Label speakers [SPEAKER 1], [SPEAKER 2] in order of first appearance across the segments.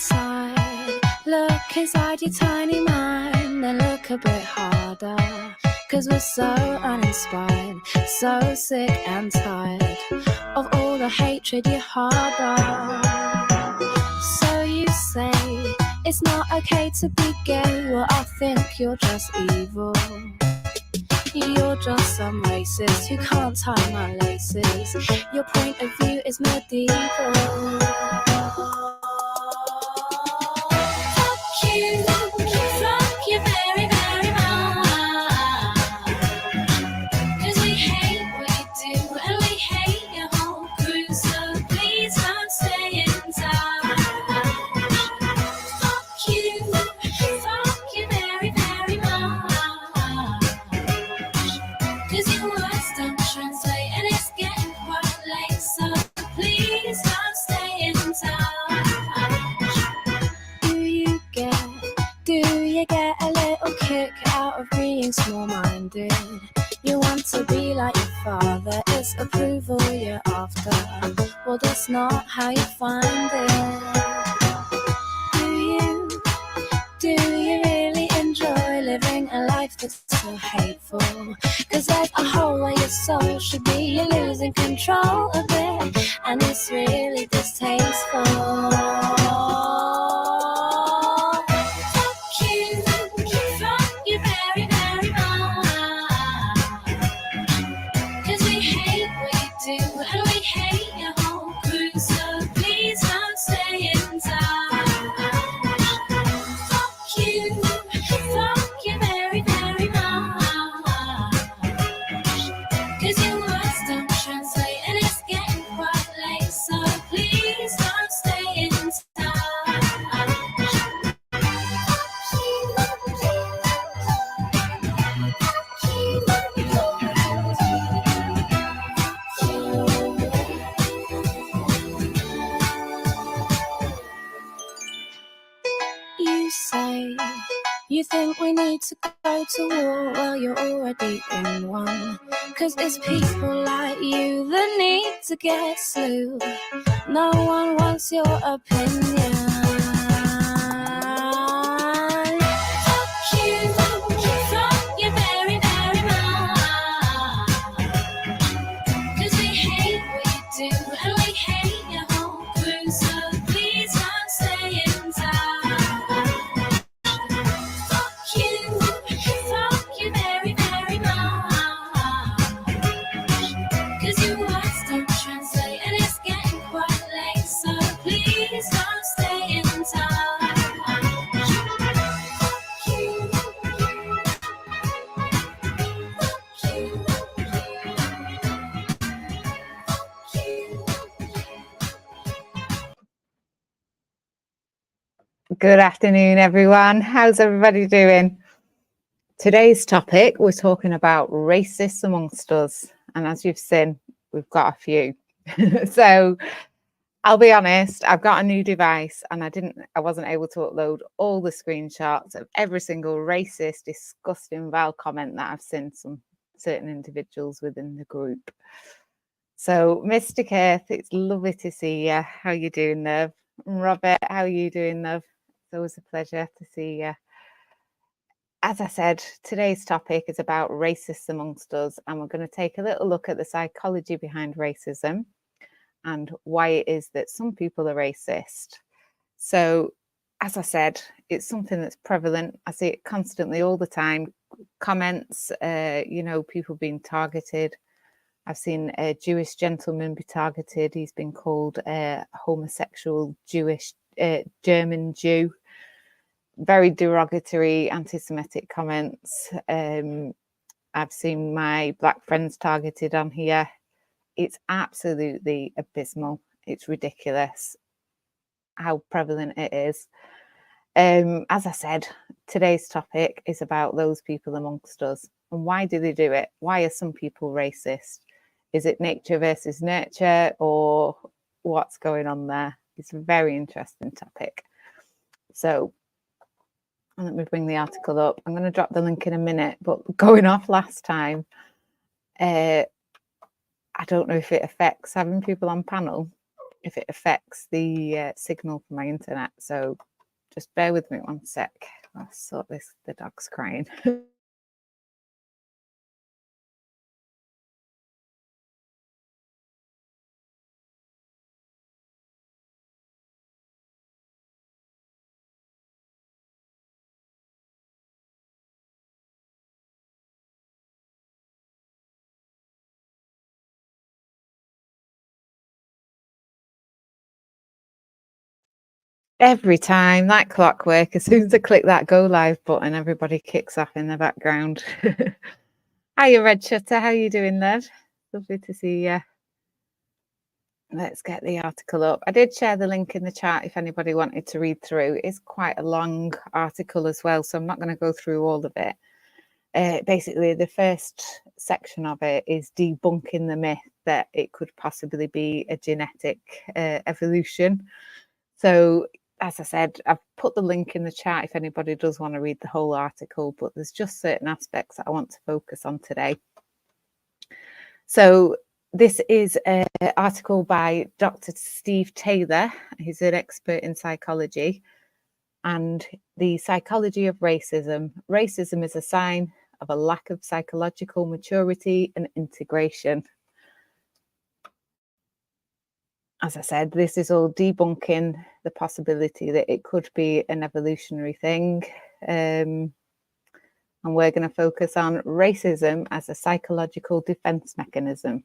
[SPEAKER 1] inside, look inside your tiny mind, then look a bit harder, 'cause we're so uninspired, so sick and tired of all the hatred you harbor. So you say it's not okay to be gay, well I think you're just evil. You're just some racist who can't tie my laces. Your point of view is medieval. Fuck you very, very much. 'Cause we hate what you do and we hate your whole crew, so please don't stay in touch. Fuck you very, very much. 'Cause your words don't translate and it's getting quite late, so please don't stay in touch. Do you get a little kick out of being small-minded? You want to be like your father, it's approval you're after. Well, that's not how you find it. Do you really enjoy living a life that's so hateful? 'Cause there's a hole where your soul should be, you're losing control of it, and it's really distasteful. Fuck you very, very much. 'Cause we hate what you do and we hate your whole crew, so please don't stay in touch. Fuck you very, very much. 'Cause your words don't translate and it's getting quite late, so please don't stay in touch. You say you think we need to go to war, well you're already in one. 'Cause it's people like you that need to get slew. No one wants your opinion. Fuck you very, very much. 'Cause we hate what you do and we hate your whole crew, so please don't stay in touch. Fuck you very, very much. 'Cause your words don't translate and it's getting quite late, so please don't stay in touch.
[SPEAKER 2] Good afternoon, everyone. How's everybody doing? Today's topic, we're talking about racists amongst us. And as you've seen, we've got a few. So I'll be honest, I've got a new device and I wasn't able to upload all the screenshots of every single racist, disgusting, vile comment that I've seen some certain individuals within the group. So Mr. Keith, it's lovely to see you. How you doing, love? Robert, how are you doing, love? It's always a pleasure to see you. As I said, today's topic is about racists amongst us, and we're going to take a little look at the psychology behind racism and why it is that some people are racist. So, as I said, it's something that's prevalent. I see it constantly all the time. Comments, people being targeted. I've seen a Jewish gentleman be targeted. He's been called a homosexual Jewish German Jew. Very derogatory, anti-Semitic comments. I've seen my black friends targeted on here. It's absolutely abysmal. It's ridiculous how prevalent it is. As I said, today's topic is about those people amongst us. And why do they do it? Why are some people racist? Is it nature versus nurture, or what's going on there? It's a very interesting topic. So let me bring the article up. I'm going to drop the link in a minute, but going off last time, I don't know if it affects having people on panel. if it affects the signal from my internet. So just bear with me one sec. I'll sort this. The dog's crying. Every time, like clockwork, as soon as I click that go live button, everybody kicks off in the background. Hiya, Red Shutter. How you doing, Ned? Lovely to see you. Let's get the article up. I did share the link in the chat if anybody wanted to read through. It's quite a long article as well, so I'm not going to go through all of it. Basically, the first section of it is debunking the myth that it could possibly be a genetic evolution. So, as I said, I've put the link in the chat if anybody does want to read the whole article, but there's just certain aspects that I want to focus on today. So this is an article by Dr. Steve Taylor. He's an expert in psychology, and the psychology of racism. Racism is a sign of a lack of psychological maturity and integration. As I said, this is all debunking the possibility that it could be an evolutionary thing. And we're going to focus on racism as a psychological defense mechanism.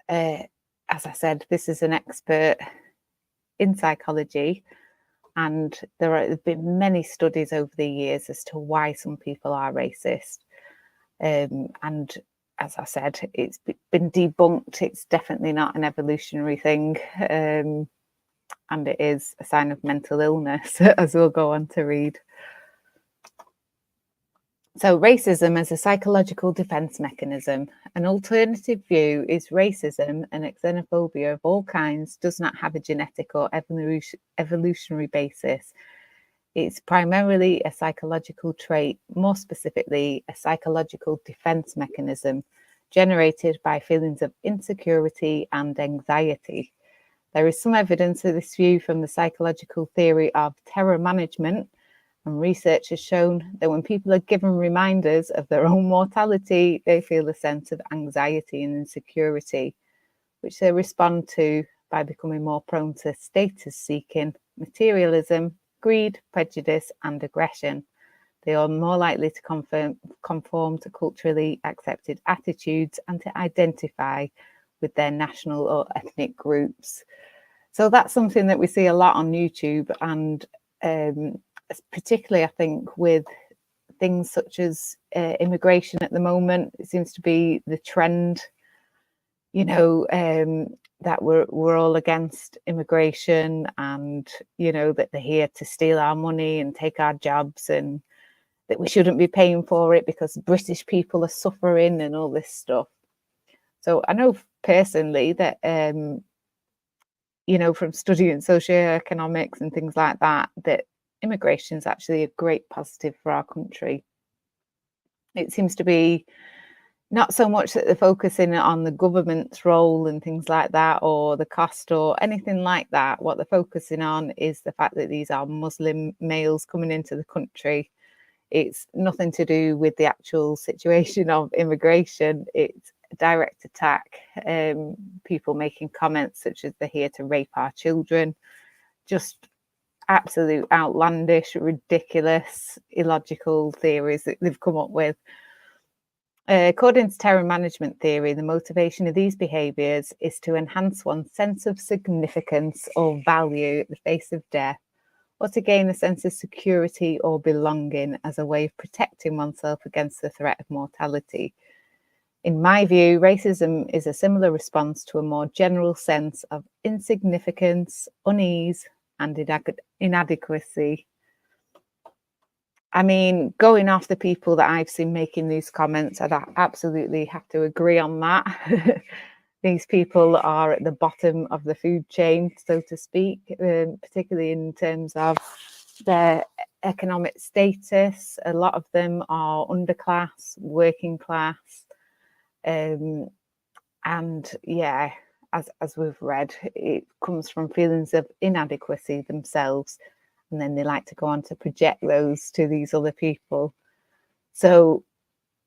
[SPEAKER 2] As I said, this is an expert in psychology, and there have been many studies over the years as to why some people are racist. And as I said, it's been debunked. It's definitely not an evolutionary thing. And it is a sign of mental illness, as we'll go on to read. So racism as a psychological defense mechanism. An alternative view is racism and xenophobia of all kinds does not have a genetic or evolutionary basis. It's primarily a psychological trait, more specifically, a psychological defense mechanism generated by feelings of insecurity and anxiety. There is some evidence of this view from the psychological theory of terror management, and research has shown that when people are given reminders of their own mortality, they feel a sense of anxiety and insecurity, which they respond to by becoming more prone to status seeking, materialism, greed, prejudice, and aggression. They are more likely to conform to culturally accepted attitudes and to identify with their national or ethnic groups. So that's something that we see a lot on YouTube, and particularly, I think, with things such as immigration at the moment. It seems to be the trend, that we're all against immigration, and that they're here to steal our money and take our jobs, and that we shouldn't be paying for it because British people are suffering and all this stuff. So I know personally that from studying socio-economics and things like that, that immigration is actually a great positive for our country. It seems to be not so much that they're focusing on the government's role and things like that, or the cost or anything like that. What they're focusing on is the fact that these are Muslim males coming into the country. It's nothing to do with the actual situation of immigration. It's a direct attack. People making comments such as they're here to rape our children. Just absolute outlandish, ridiculous, illogical theories that they've come up with. According to terror management theory, the motivation of these behaviours is to enhance one's sense of significance or value at the face of death, or to gain a sense of security or belonging as a way of protecting oneself against the threat of mortality. In my view, racism is a similar response to a more general sense of insignificance, unease, and inadequacy. I mean, going off the people that I've seen making these comments, I'd absolutely have to agree on that. These people are at the bottom of the food chain, so to speak, particularly in terms of their economic status. A lot of them are underclass, working class. And yeah, as we've read, it comes from feelings of inadequacy themselves, and then they like to go on to project those to these other people. So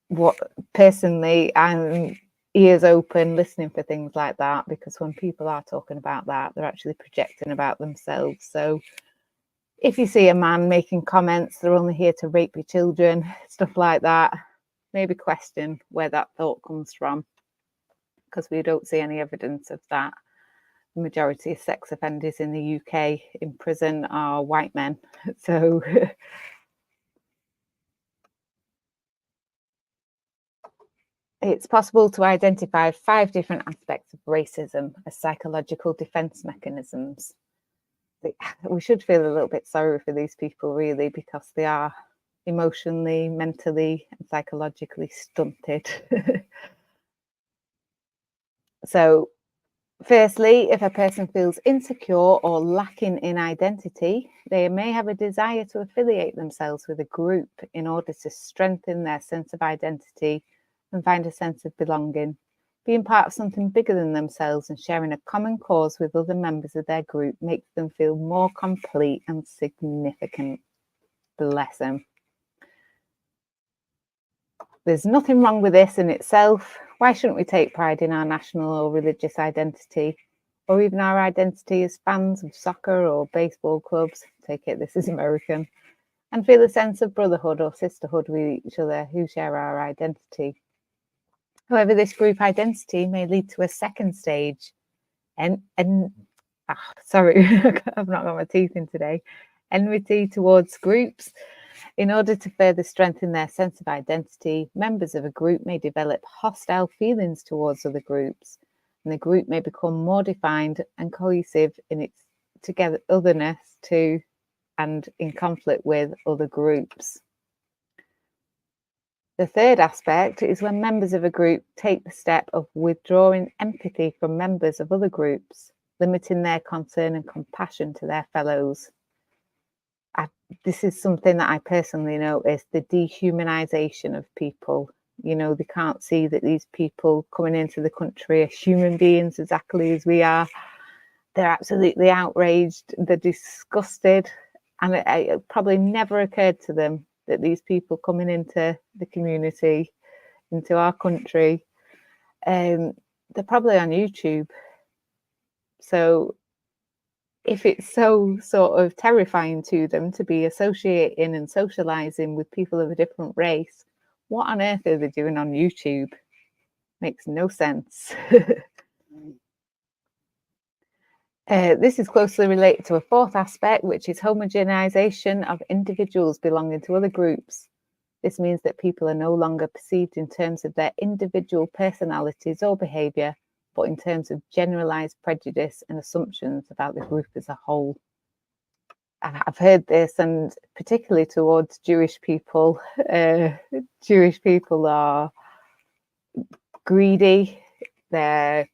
[SPEAKER 2] what personally, I'm ears open listening for things like that, because when people are talking about that, they're actually projecting about themselves. So if you see a man making comments, they're only here to rape your children, stuff like that, maybe question where that thought comes from, because we don't see any evidence of that. The majority of sex offenders in the UK in prison are white men. So it's possible to identify 5 different aspects of racism as psychological defense mechanisms. We should feel a little bit sorry for these people, really, because they are emotionally, mentally, and psychologically stunted. So, firstly, if a person feels insecure or lacking in identity, they may have a desire to affiliate themselves with a group in order to strengthen their sense of identity and find a sense of belonging. Being part of something bigger than themselves and sharing a common cause with other members of their group makes them feel more complete and significant. Bless them. There's nothing wrong with this in itself. Why shouldn't we take pride in our national or religious identity, or even our identity as fans of soccer or baseball clubs? Take it, this is American. And feel a sense of brotherhood or sisterhood with each other who share our identity. However, this group identity may lead to a second stage, sorry, I've not got my teeth in today, enmity towards groups. In order to further strengthen their sense of identity, members of a group may develop hostile feelings towards other groups, and the group may become more defined and cohesive in its otherness to and in conflict with other groups. The third aspect is when members of a group take the step of withdrawing empathy from members of other groups, limiting their concern and compassion to their fellows. This is something that I personally noticed, the dehumanization of people. You know, they can't see that these people coming into the country are human beings exactly as we are. They're absolutely outraged, they're disgusted, and it probably never occurred to them that these people coming into the community, into our country, they're probably on YouTube. So if it's so sort of terrifying to them to be associating and socializing with people of a different race, what on earth are they doing on YouTube? Makes no sense. This is closely related to a fourth aspect, which is homogenization of individuals belonging to other groups. This means that people are no longer perceived in terms of their individual personalities or behaviour, but in terms of generalised prejudice and assumptions about the group as a whole. I've heard this, and particularly towards Jewish people. Jewish people are greedy. They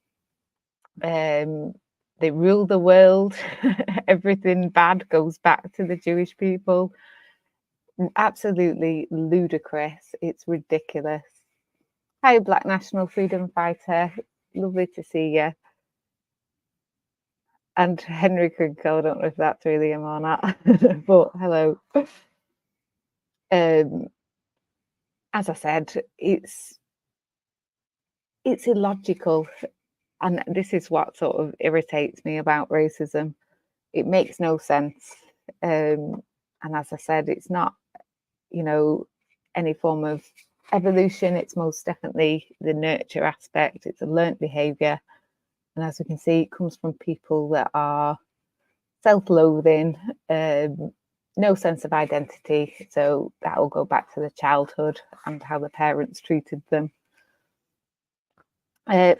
[SPEAKER 2] rule the world. Everything bad goes back to the Jewish people. Absolutely ludicrous. It's ridiculous. Hi, Black National Freedom Fighter. Lovely to see you. And Henry Crinkle, I don't know if that's really him or not, but hello. As I said, it's illogical, and this is what sort of irritates me about racism. It makes no sense, and as I said, it's not, any form of evolution. It's most definitely the nurture aspect. It's a learnt behaviour, and as we can see, it comes from people that are self-loathing, no sense of identity. So that will go back to the childhood and how the parents treated them.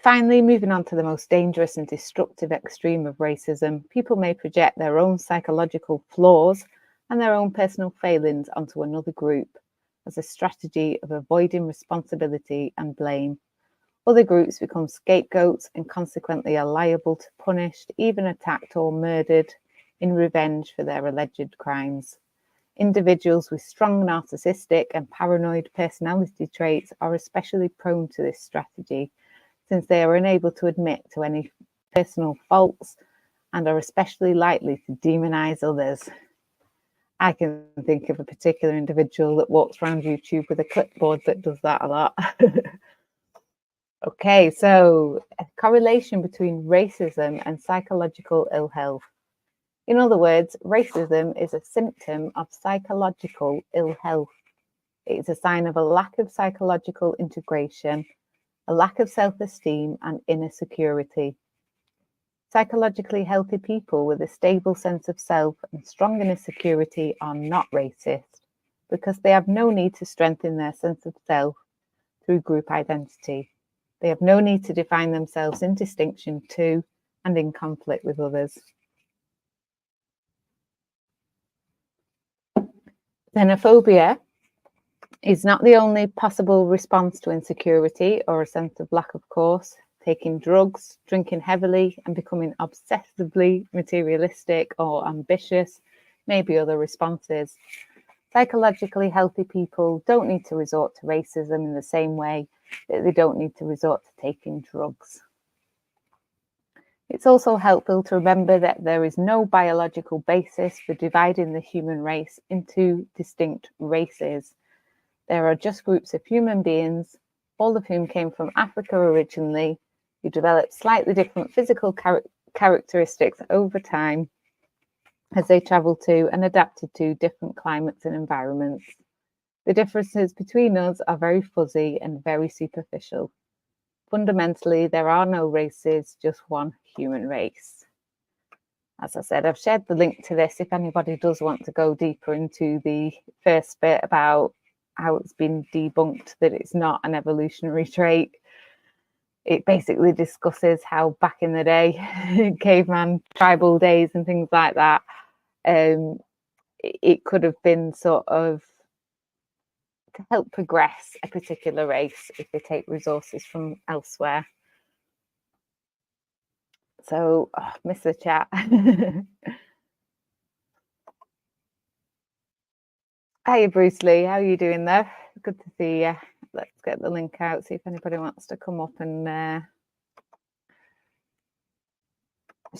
[SPEAKER 2] Finally, moving on to the most dangerous and destructive extreme of racism, people may project their own psychological flaws and their own personal failings onto another group as a strategy of avoiding responsibility and blame. Other groups become scapegoats and consequently are liable to be punished, even attacked or murdered in revenge for their alleged crimes. Individuals with strong narcissistic and paranoid personality traits are especially prone to this strategy, since they are unable to admit to any personal faults and are especially likely to demonize others. I can think of a particular individual that walks around YouTube with a clipboard that does that a lot. Okay, so a correlation between racism and psychological ill health. In other words, racism is a symptom of psychological ill health. It is a sign of a lack of psychological integration, a lack of self-esteem, and inner security. Psychologically healthy people with a stable sense of self and strong inner security are not racist because they have no need to strengthen their sense of self through group identity. They have no need to define themselves in distinction to and in conflict with others. Xenophobia is not the only possible response to insecurity or a sense of lack of course. Taking drugs, drinking heavily, and becoming obsessively materialistic or ambitious may be other responses. Psychologically healthy people don't need to resort to racism in the same way that they don't need to resort to taking drugs. It's also helpful to remember that there is no biological basis for dividing the human race into distinct races. There are just groups of human beings, all of whom came from Africa originally, who developed slightly different physical characteristics over time as they traveled to and adapted to different climates and environments. The differences between us are very fuzzy and very superficial. Fundamentally, there are no races, just one human race. As I said, I've shared the link to this if anybody does want to go deeper into the first bit about how it's been debunked that it's not an evolutionary trait. It basically discusses how back in the day, caveman tribal days and things like that, it could have been sort of to help progress a particular race if they take resources from elsewhere. So, miss the chat. Hiya, Bruce Lee. How are you doing there? Good to see you. Let's get the link out, see if anybody wants to come up and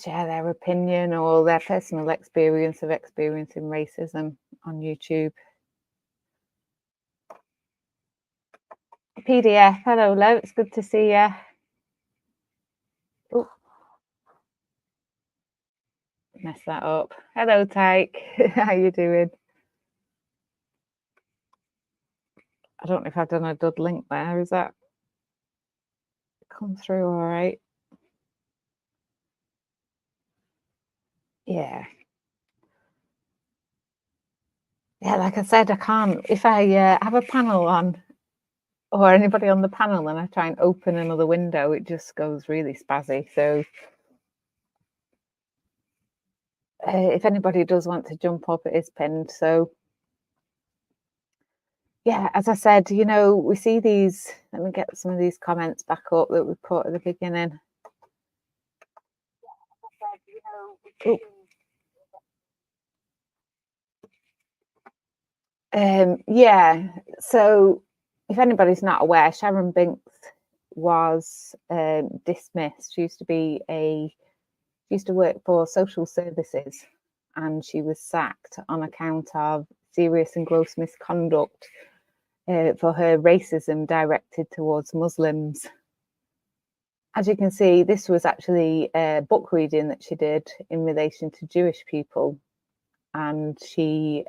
[SPEAKER 2] share their opinion or their personal experience of experiencing racism on YouTube. PDF, hello, Lo. It's good to see you. Oh, mess that up. Hello, Tyke. How you doing? I don't know if I've done a dud link there. Is that come through all right? Yeah. Yeah, like I said, I can't. If I have a panel on or anybody on the panel and I try and open another window, it just goes really spazzy. So if anybody does want to jump up, it is pinned. So yeah, as I said, you know, we see these, let me get some of these comments back up that we put at the beginning. Yeah, so if anybody's not aware, Sharon Binks was dismissed. She used to work for social services, and she was sacked on account of serious and gross misconduct for her racism directed towards Muslims. As you can see, this was actually a book reading that she did in relation to Jewish people, and she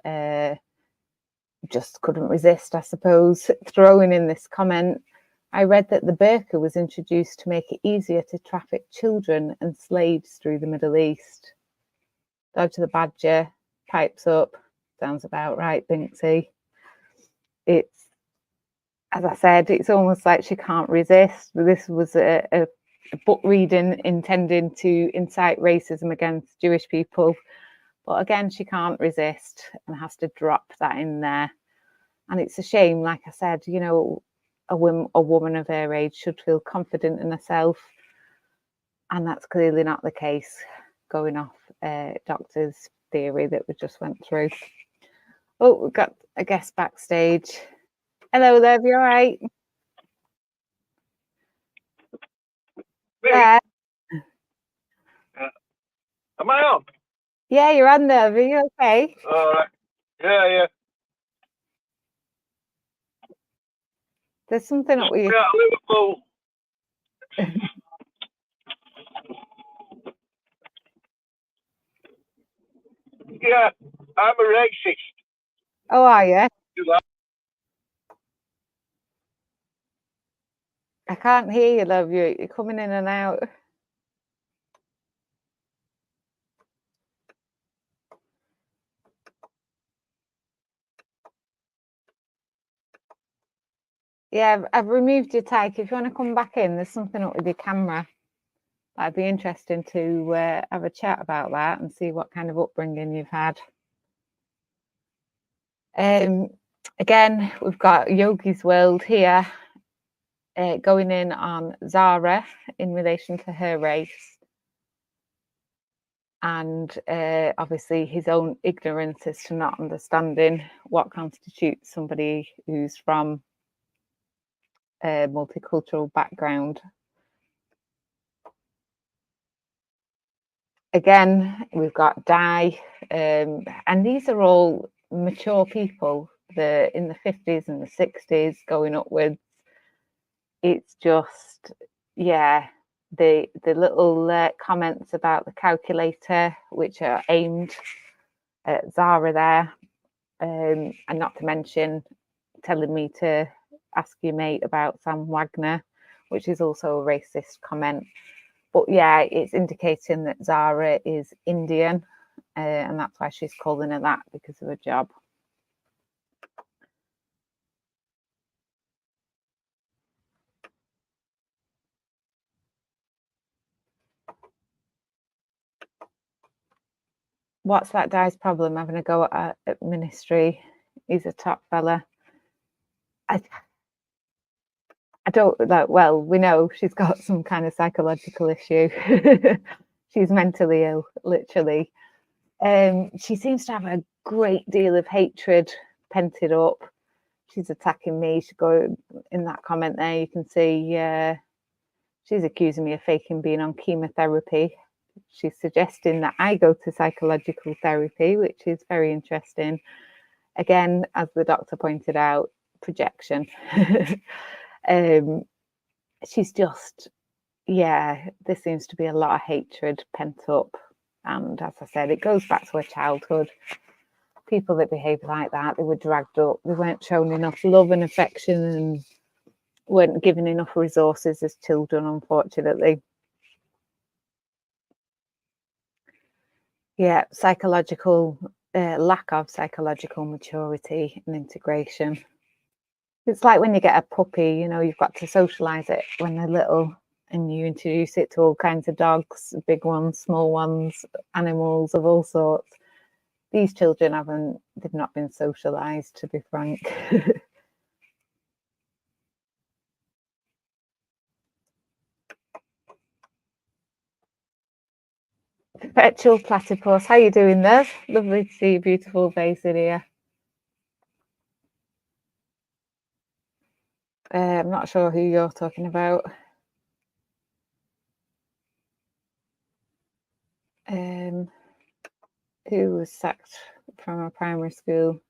[SPEAKER 2] just couldn't resist, I suppose, throwing in this comment. I read that the burqa was introduced to make it easier to traffic children and slaves through the Middle East. Dodge the Badger pipes up. Sounds about right, Binksy. It's, as I said, it's almost like she can't resist. This was a book reading intending to incite racism against Jewish people. But again, she can't resist and has to drop that in there. And it's a shame, like I said, you know, a woman of her age should feel confident in herself. And that's clearly not the case, going off doctor's theory that we just went through. Oh, we've got a guest backstage. Hello there, you all right?
[SPEAKER 3] Am I on?
[SPEAKER 2] Yeah, you're on there. Are you okay?
[SPEAKER 3] All right. Yeah.
[SPEAKER 2] There's something up with you.
[SPEAKER 3] We're at Liverpool. Yeah, I'm a racist.
[SPEAKER 2] Oh, are you? I can't hear you, love. You're coming in and out. Yeah, I've removed your tag. If you want to come back in, there's something up with your camera. That'd be interesting to have a chat about that and see what kind of upbringing you've had. Again, we've got Yogi's World here going in on Zara in relation to her race. And obviously his own ignorance as to not understanding what constitutes somebody who's from a multicultural background. Again, we've got Di, and these are all mature people, in the 50s and the 60s going upwards. It's just, yeah, the little comments about the calculator, which are aimed at Zara there, and not to mention telling me to ask your mate about Sam Wagner, which is also a racist comment. But yeah, it's indicating that Zara is Indian, and that's why she's calling her that, because of her job. What's that guy's problem? Having a go at ministry. He's a top fella. I don't like. Well, we know she's got some kind of psychological issue. She's mentally ill, literally. She seems to have a great deal of hatred pented up. She's attacking me. She go in that comment there. You can see she's accusing me of faking being on chemotherapy. She's suggesting that I go to psychological therapy, which is very interesting. Again, as the doctor pointed out, projection. She's just, yeah, there seems to be a lot of hatred pent up. And as I said, it goes back to her childhood. People that behave like that, they were dragged up. They weren't shown enough love and affection and weren't given enough resources as children, unfortunately. Yeah, lack of psychological maturity and integration. It's like when you get a puppy, you've got to socialize it when they're little and you introduce it to all kinds of dogs, big ones, small ones, animals of all sorts. These children they've not been socialized, to be frank. Perpetual platypus, how you doing there? Lovely to see your beautiful face in here. I'm not sure who you're talking about. Who was sacked from a primary school?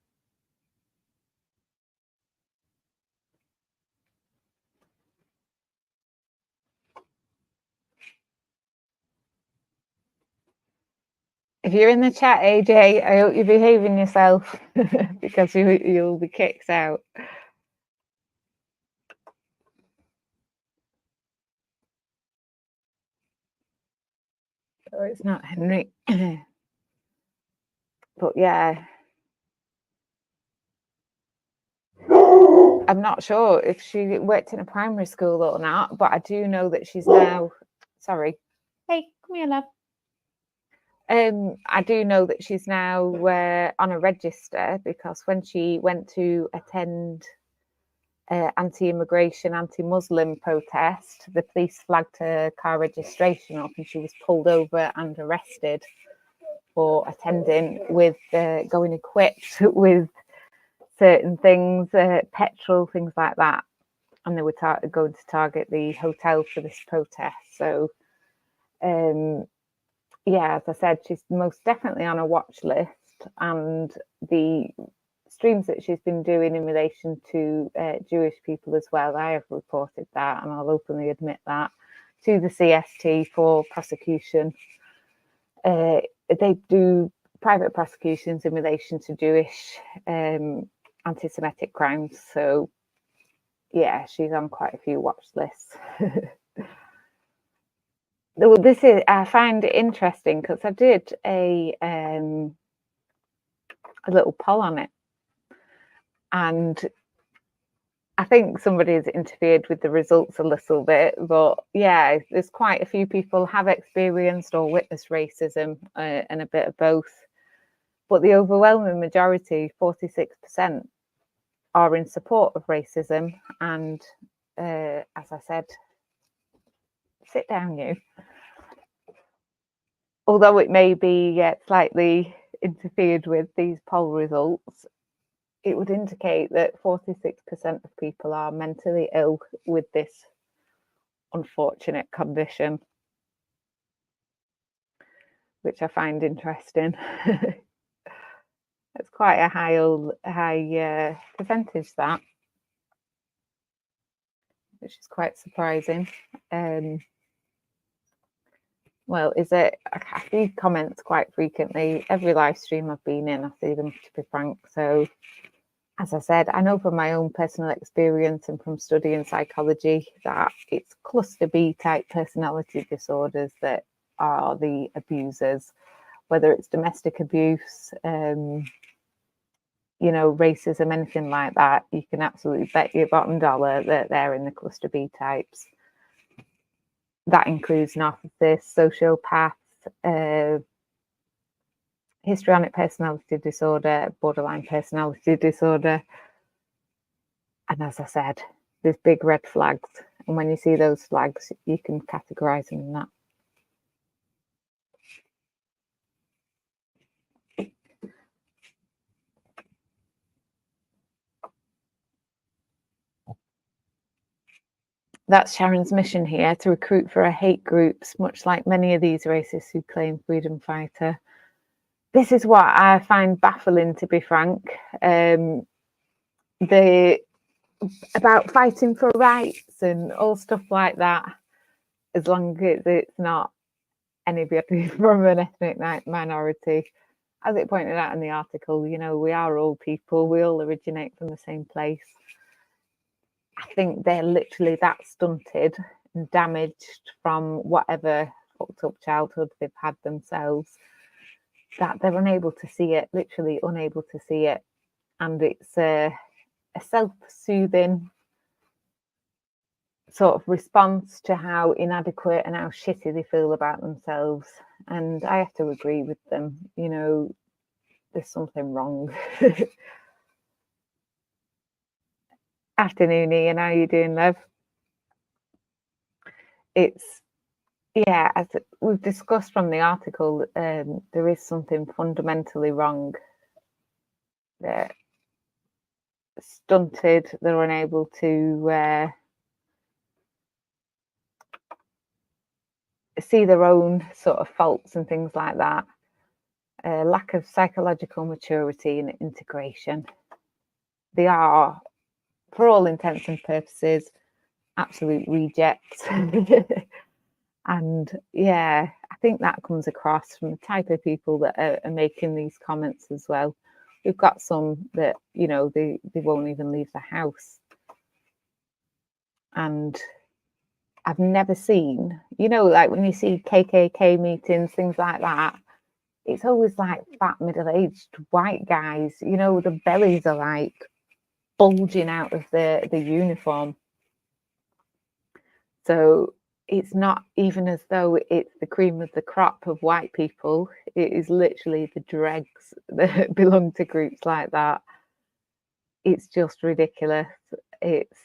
[SPEAKER 2] If you're in the chat, AJ, I hope you're behaving yourself because you'll be kicked out. Oh, it's not Henry. But yeah. I'm not sure if she worked in a primary school or not, but I do know that she's now, sorry. Hey, come here, love. I do know that she's now on a register because when she went to attend anti-immigration, anti-Muslim protest, the police flagged her car registration up and she was pulled over and arrested for attending with going equipped with certain things, petrol, things like that. And they were going to target the hotel for this protest. So, yeah, as I said, she's most definitely on a watch list, and the streams that she's been doing in relation to Jewish people as well, I have reported that, and I'll openly admit that, to the CST for prosecution. They do private prosecutions in relation to Jewish anti-Semitic crimes. So, yeah, she's on quite a few watch lists. Well, this is, I find it interesting because I did a little poll on it, and I think somebody's interfered with the results a little bit, but yeah, there's quite a few people have experienced or witnessed racism, and a bit of both. But the overwhelming majority, 46%, are in support of racism. And as I said, sit down, you. Although it may be slightly interfered with these poll results, it would indicate that 46% of people are mentally ill with this unfortunate condition, which I find interesting. It's quite a high percentage, that, which is quite surprising. Well, is it? I see comments quite frequently. Every live stream I've been in, I see them, to be frank. So, as I said, I know from my own personal experience and from studying psychology that it's cluster B type personality disorders that are the abusers, whether it's domestic abuse, racism, anything like that. You can absolutely bet your bottom dollar that they're in the cluster B types. That includes narcissists, sociopaths, histrionic personality disorder, borderline personality disorder. And as I said, there's big red flags. And when you see those flags, you can categorize them in that. That's Sharon's mission here, to recruit for her hate groups, much like many of these racists who claim freedom fighter. This is what I find baffling, to be frank. About fighting for rights and all stuff like that, as long as it's not anybody from an ethnic minority. As it pointed out in the article, we are all people, we all originate from the same place. I think they're literally that stunted and damaged from whatever fucked up childhood they've had themselves, that they're unable to see it, literally unable to see it. And it's a self-soothing sort of response to how inadequate and how shitty they feel about themselves. And I have to agree with them. There's something wrong. Afternoon, Ian. How are you doing, love? It's, yeah, as we've discussed from the article, there is something fundamentally wrong. They're stunted. They're unable to see their own sort of faults and things like that. Lack of psychological maturity and integration. They are, for all intents and purposes, absolute rejects. And yeah, I think that comes across from the type of people that are making these comments as well. We've got some that, they won't even leave the house. And I've never seen, like when you see KKK meetings, things like that, it's always like fat, middle-aged white guys, the bellies are like bulging out of the uniform. So it's not even as though it's the cream of the crop of white people. It is literally the dregs that belong to groups like that. It's just ridiculous. It's,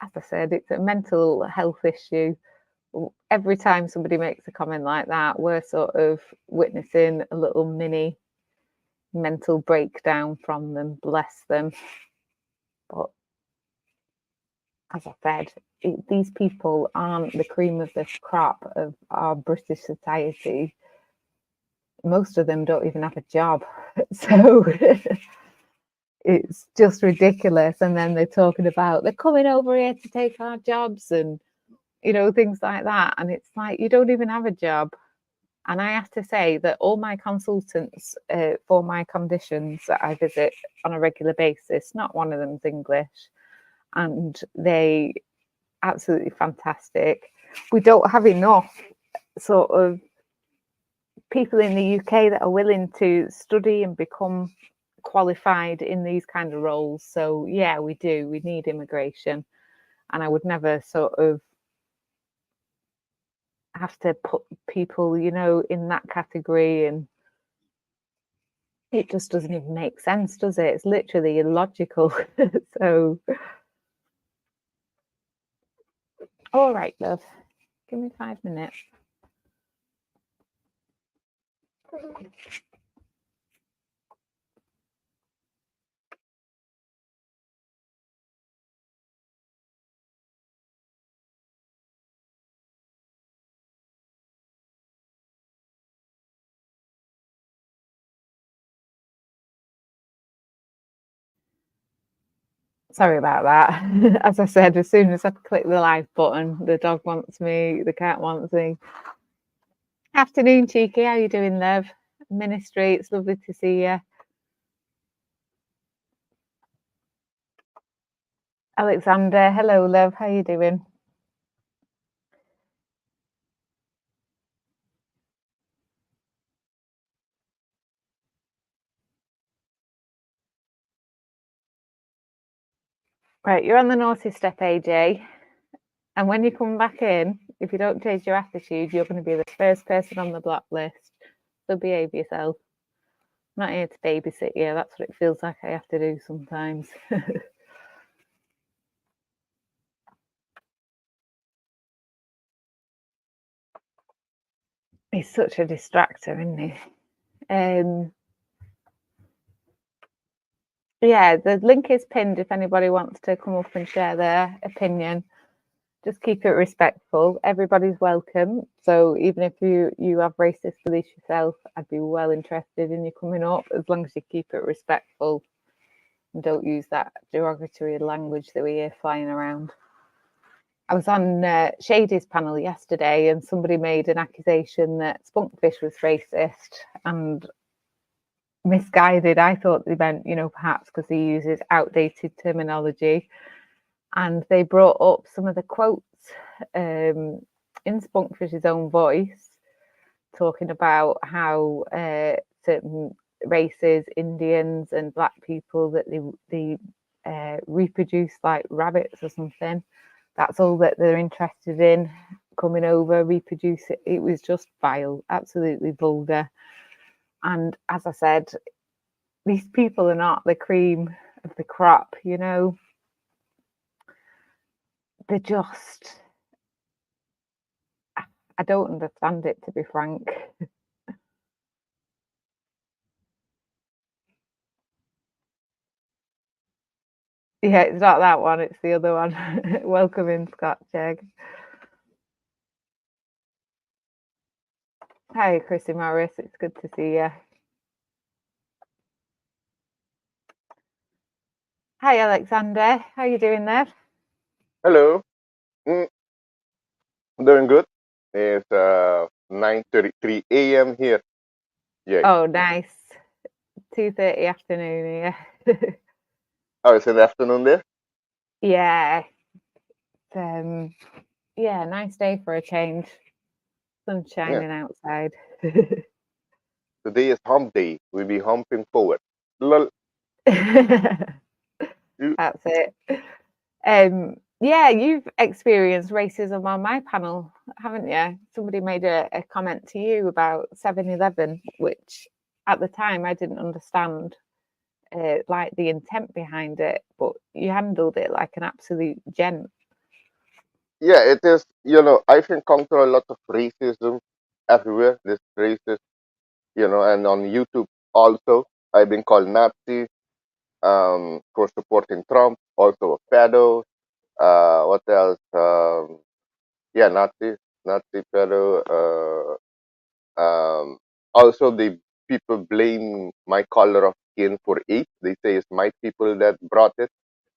[SPEAKER 2] as I said, it's a mental health issue. Every time somebody makes a comment like that, we're sort of witnessing a little mini mental breakdown from them. Bless them. But as I said, these people aren't the cream of the crop of our British society. most of them don't even have a job. So it's just ridiculous. And then they're talking about they're coming over here to take our jobs and, things like that. And it's like, you don't even have a job. And I have to say that all my consultants for my conditions that I visit on a regular basis, not one of them's English, and they absolutely fantastic. We don't have enough sort of people in the UK that are willing to study and become qualified in these kind of roles. So yeah, we do. We need immigration, and I would never sort of have to put people, in that category, and it just doesn't even make sense, does it? It's literally illogical. So, all right, love, give me 5 minutes. Sorry about that. As I said, as soon as I click the live button, the dog wants me, the cat wants me. Afternoon, Cheeky. How you doing, love? Ministry, it's lovely to see you. Alexander, hello, love. How you doing? Right, you're on the naughty step, AJ. And when you come back in, if you don't change your attitude, you're going to be the first person on the block list. So behave yourself. I'm not here to babysit you. That's what it feels like I have to do sometimes. He's such a distractor, isn't he? Yeah, the link is pinned if anybody wants to come up and share their opinion. Just keep it respectful. Everybody's welcome. So even if you have racist beliefs yourself, I'd be well interested in you coming up, as long as you keep it respectful and don't use that derogatory language that we hear flying around. I was on Shady's panel yesterday, and somebody made an accusation that Spunkfish was racist and misguided. I thought they meant, perhaps because he uses outdated terminology. And they brought up some of the quotes in Spunkfish's own voice, talking about how certain races, Indians and Black people, that they reproduce like rabbits or something. That's all that they're interested in, coming over, reproduce it. It was just vile, absolutely vulgar. And as I said, these people are not the cream of the crop, they're just, I don't understand it, to be frank. Yeah, it's not that one, it's the other one. Welcome in, Scott Chegg. Hi, Chrissy Morris, it's good to see you. Hi, Alexander. How you doing there?
[SPEAKER 4] Hello. Mm, doing good. It's 9:33 a.m. here. Yeah.
[SPEAKER 2] Oh, nice. 2:30 afternoon here.
[SPEAKER 4] Oh, it's in the afternoon there?
[SPEAKER 2] Yeah. Yeah, nice day for a change. Sun's shining outside.
[SPEAKER 4] Today is hump day. We'll be humping forward. Lol.
[SPEAKER 2] That's it. Yeah, you've experienced racism on my panel, haven't you? Somebody made a comment to you about 7-Eleven, which at the time I didn't understand like the intent behind it, but you handled it like an absolute gent.
[SPEAKER 4] Yeah, it is. I've encountered a lot of racism everywhere. This racist, and on YouTube also. I've been called Nazi for supporting Trump, also a pedo. What else? Yeah, Nazi, pedo. Also, the people blame my color of skin for AIDS. They say it's my people that brought it.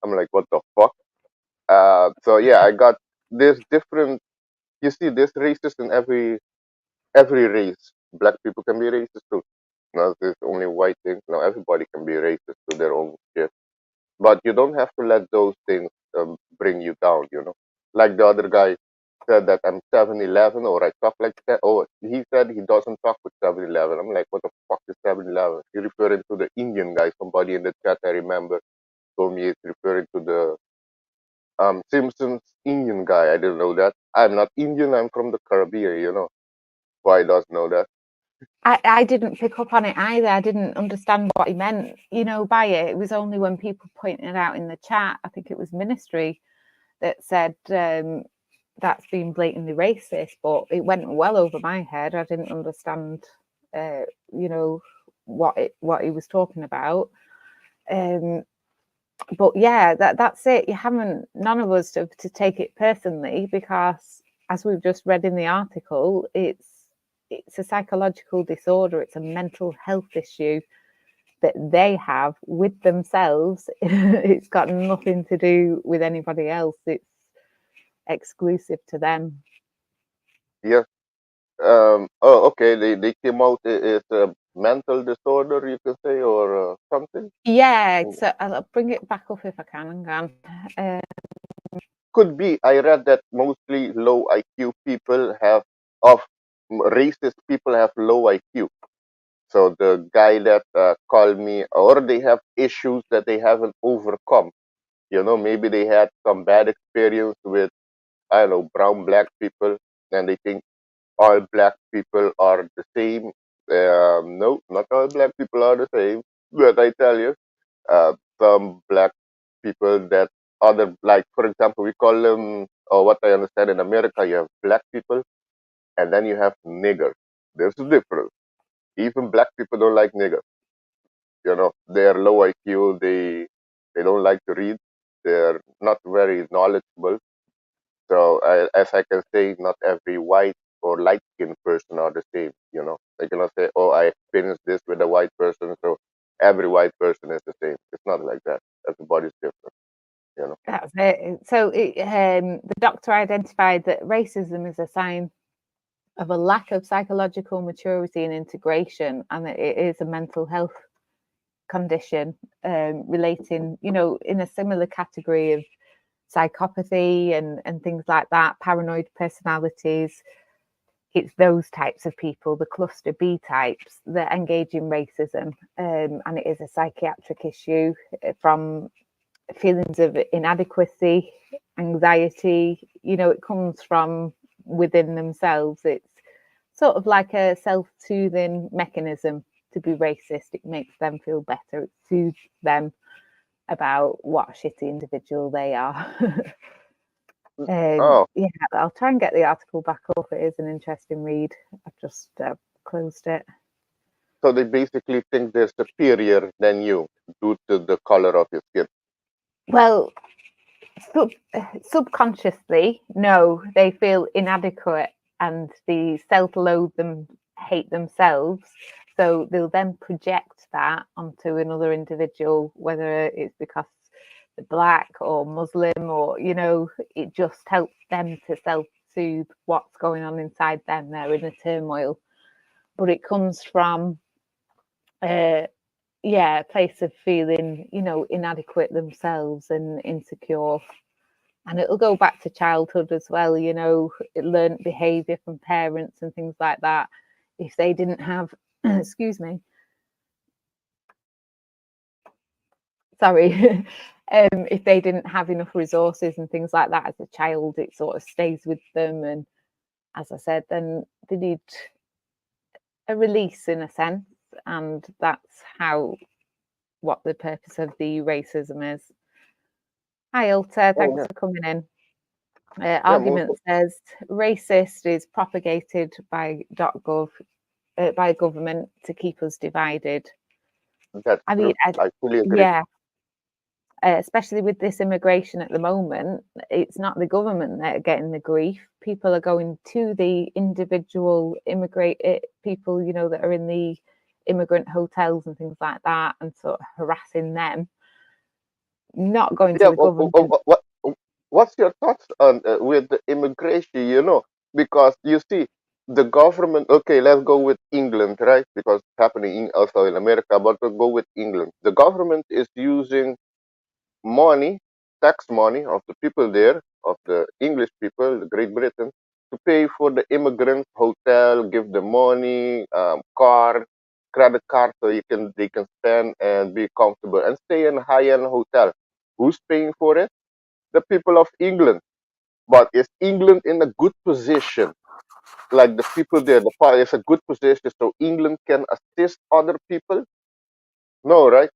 [SPEAKER 4] I'm like, what the fuck? So yeah, I got this different. You see, there's racist in every race. Black people can be racist too. Not this only white thing. No, everybody can be racist to their own shit. But you don't have to let those things bring you down. Like the other guy said that I'm 7-Eleven or I talk like that. Oh, he said he doesn't talk with 7-Eleven. I'm like, what the fuck is 7-Eleven? He referring to the Indian guy. Somebody in the chat I remember told me it's referring to the Simpsons Indian guy. I didn't know that. I'm not Indian. I'm from the Caribbean. Why does know that?
[SPEAKER 2] I didn't pick up on it either. I didn't understand what he meant, by it. It was only when people pointed it out in the chat, I think it was Ministry, that said that's being blatantly racist, but it went well over my head. I didn't understand, what he was talking about. But yeah, that's it. None of us have to take it personally, because as we've just read in the article, it's a psychological disorder. It's a mental health issue that they have with themselves. It's got nothing to do with anybody else. It's exclusive to them.
[SPEAKER 4] Yes. Okay. They came out. It's a mental disorder, you can say, or something.
[SPEAKER 2] Yeah, I'll bring it back up if I can.
[SPEAKER 4] Could be. I read that mostly low IQ people of racist people have low IQ. So the guy that called me, or they have issues that they haven't overcome. Maybe they had some bad experience with, I don't know, brown black people, and they think all black people are the same. No, not all black people are the same. But I tell you, some black people that other, like, for example, we call them, or what I understand in America, you have black people and then you have niggers. There's a difference. Even black people don't like niggers. They're low IQ. They don't like to read. They're not very knowledgeable. So as I can say, not every white or light skinned person are the same. They cannot say, oh, I experienced this with a white person, so every white person is the same. It's not like that. Everybody's different.
[SPEAKER 2] That's it. So the doctor identified that racism is a sign of a lack of psychological maturity and integration, and that it is a mental health condition relating, in a similar category of psychopathy and things like that, paranoid personalities. It's those types of people, the cluster B types, that engage in racism, and it is a psychiatric issue from feelings of inadequacy, anxiety. It comes from within themselves. It's sort of like a self-soothing mechanism to be racist. It makes them feel better. It soothes them about what a shitty individual they are.
[SPEAKER 4] Oh,
[SPEAKER 2] Yeah, I'll try and get the article back up. It is an interesting read. I've just closed it.
[SPEAKER 4] so they basically think they're superior than you due to the color of your skin.
[SPEAKER 2] Well, subconsciously, no, they feel inadequate and they self-loathe them, hate themselves. So they'll then project that onto another individual, whether it's because they're black or Muslim, or it just helps them to self-soothe what's going on inside them. They're in a turmoil, but it comes from a place of feeling, inadequate themselves and insecure. And it'll go back to childhood as well, learned behavior from parents and things like that. If they didn't have, excuse me, sorry, if they didn't have enough resources and things like that as a child, it sort of stays with them. And as I said, then they need a release in a sense. And that's what the purpose of the racism is. Hi, Alta, thanks for coming in. Argument says racist is propagated by by government to keep us divided.
[SPEAKER 4] That's true. I fully agree.
[SPEAKER 2] Yeah, especially with this immigration at the moment. It's not the government that are getting the grief. People are going to the individual people, you know, that are in the immigrant hotels and things like that, and sort of harassing them, not going to
[SPEAKER 4] Yeah.
[SPEAKER 2] the government.
[SPEAKER 4] What's your thoughts on with the immigration? You know, because you see the government. Okay, let's go with England, right? Because it's happening also in America, but we'll go with England. The government is using money, tax money of the people there, of the English people, the Great Britain, to pay for the immigrants' hotel, give them money, car, credit card, so they can spend and be comfortable and stay in a high-end hotel. Who's paying for it? The people of England. But is England in a good position? Like the people there, the part is a good position, so England can assist other people? No, right?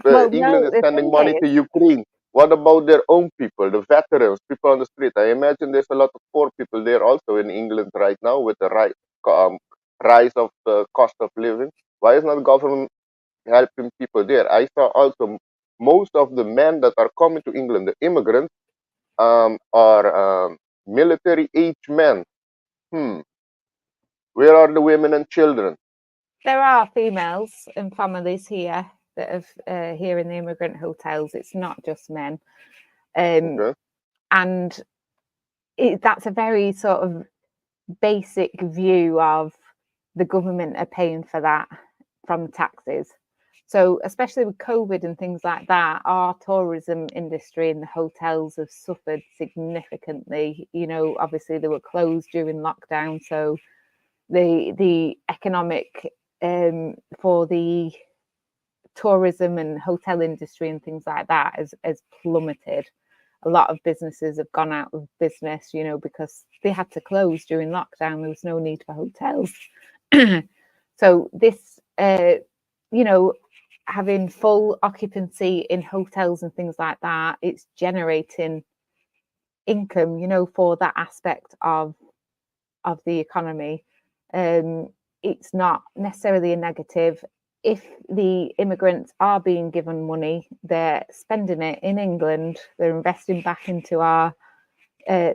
[SPEAKER 2] Well,
[SPEAKER 4] England
[SPEAKER 2] no,
[SPEAKER 4] is
[SPEAKER 2] the
[SPEAKER 4] sending
[SPEAKER 2] thing
[SPEAKER 4] money to
[SPEAKER 2] is,
[SPEAKER 4] Ukraine. What about their own people, the veterans, people on the street? I imagine there's a lot of poor people there also in England right now with the rise of the cost of living. Why is not government helping people there? I saw also most of the men that are coming to England, the immigrants, are military age men. Hmm. Where are the women and children?
[SPEAKER 2] there are females and families here that have here in the immigrant hotels. It's not just men,
[SPEAKER 4] Okay.
[SPEAKER 2] and that's a very sort of basic view of the government are paying for that from taxes. So especially with COVID and things like that, our tourism industry and the hotels have suffered significantly. You know, obviously they were closed during lockdown, so the economic for the tourism and hotel industry and things like that has plummeted. A lot of businesses have gone out of business, you know, because they had to close during lockdown. There was no need for hotels. So this, you know, having full occupancy in hotels and things like that, it's generating income, you know, for that aspect of the economy. It's not necessarily a negative. If the immigrants are being given money, they're spending it in England, they're investing back into our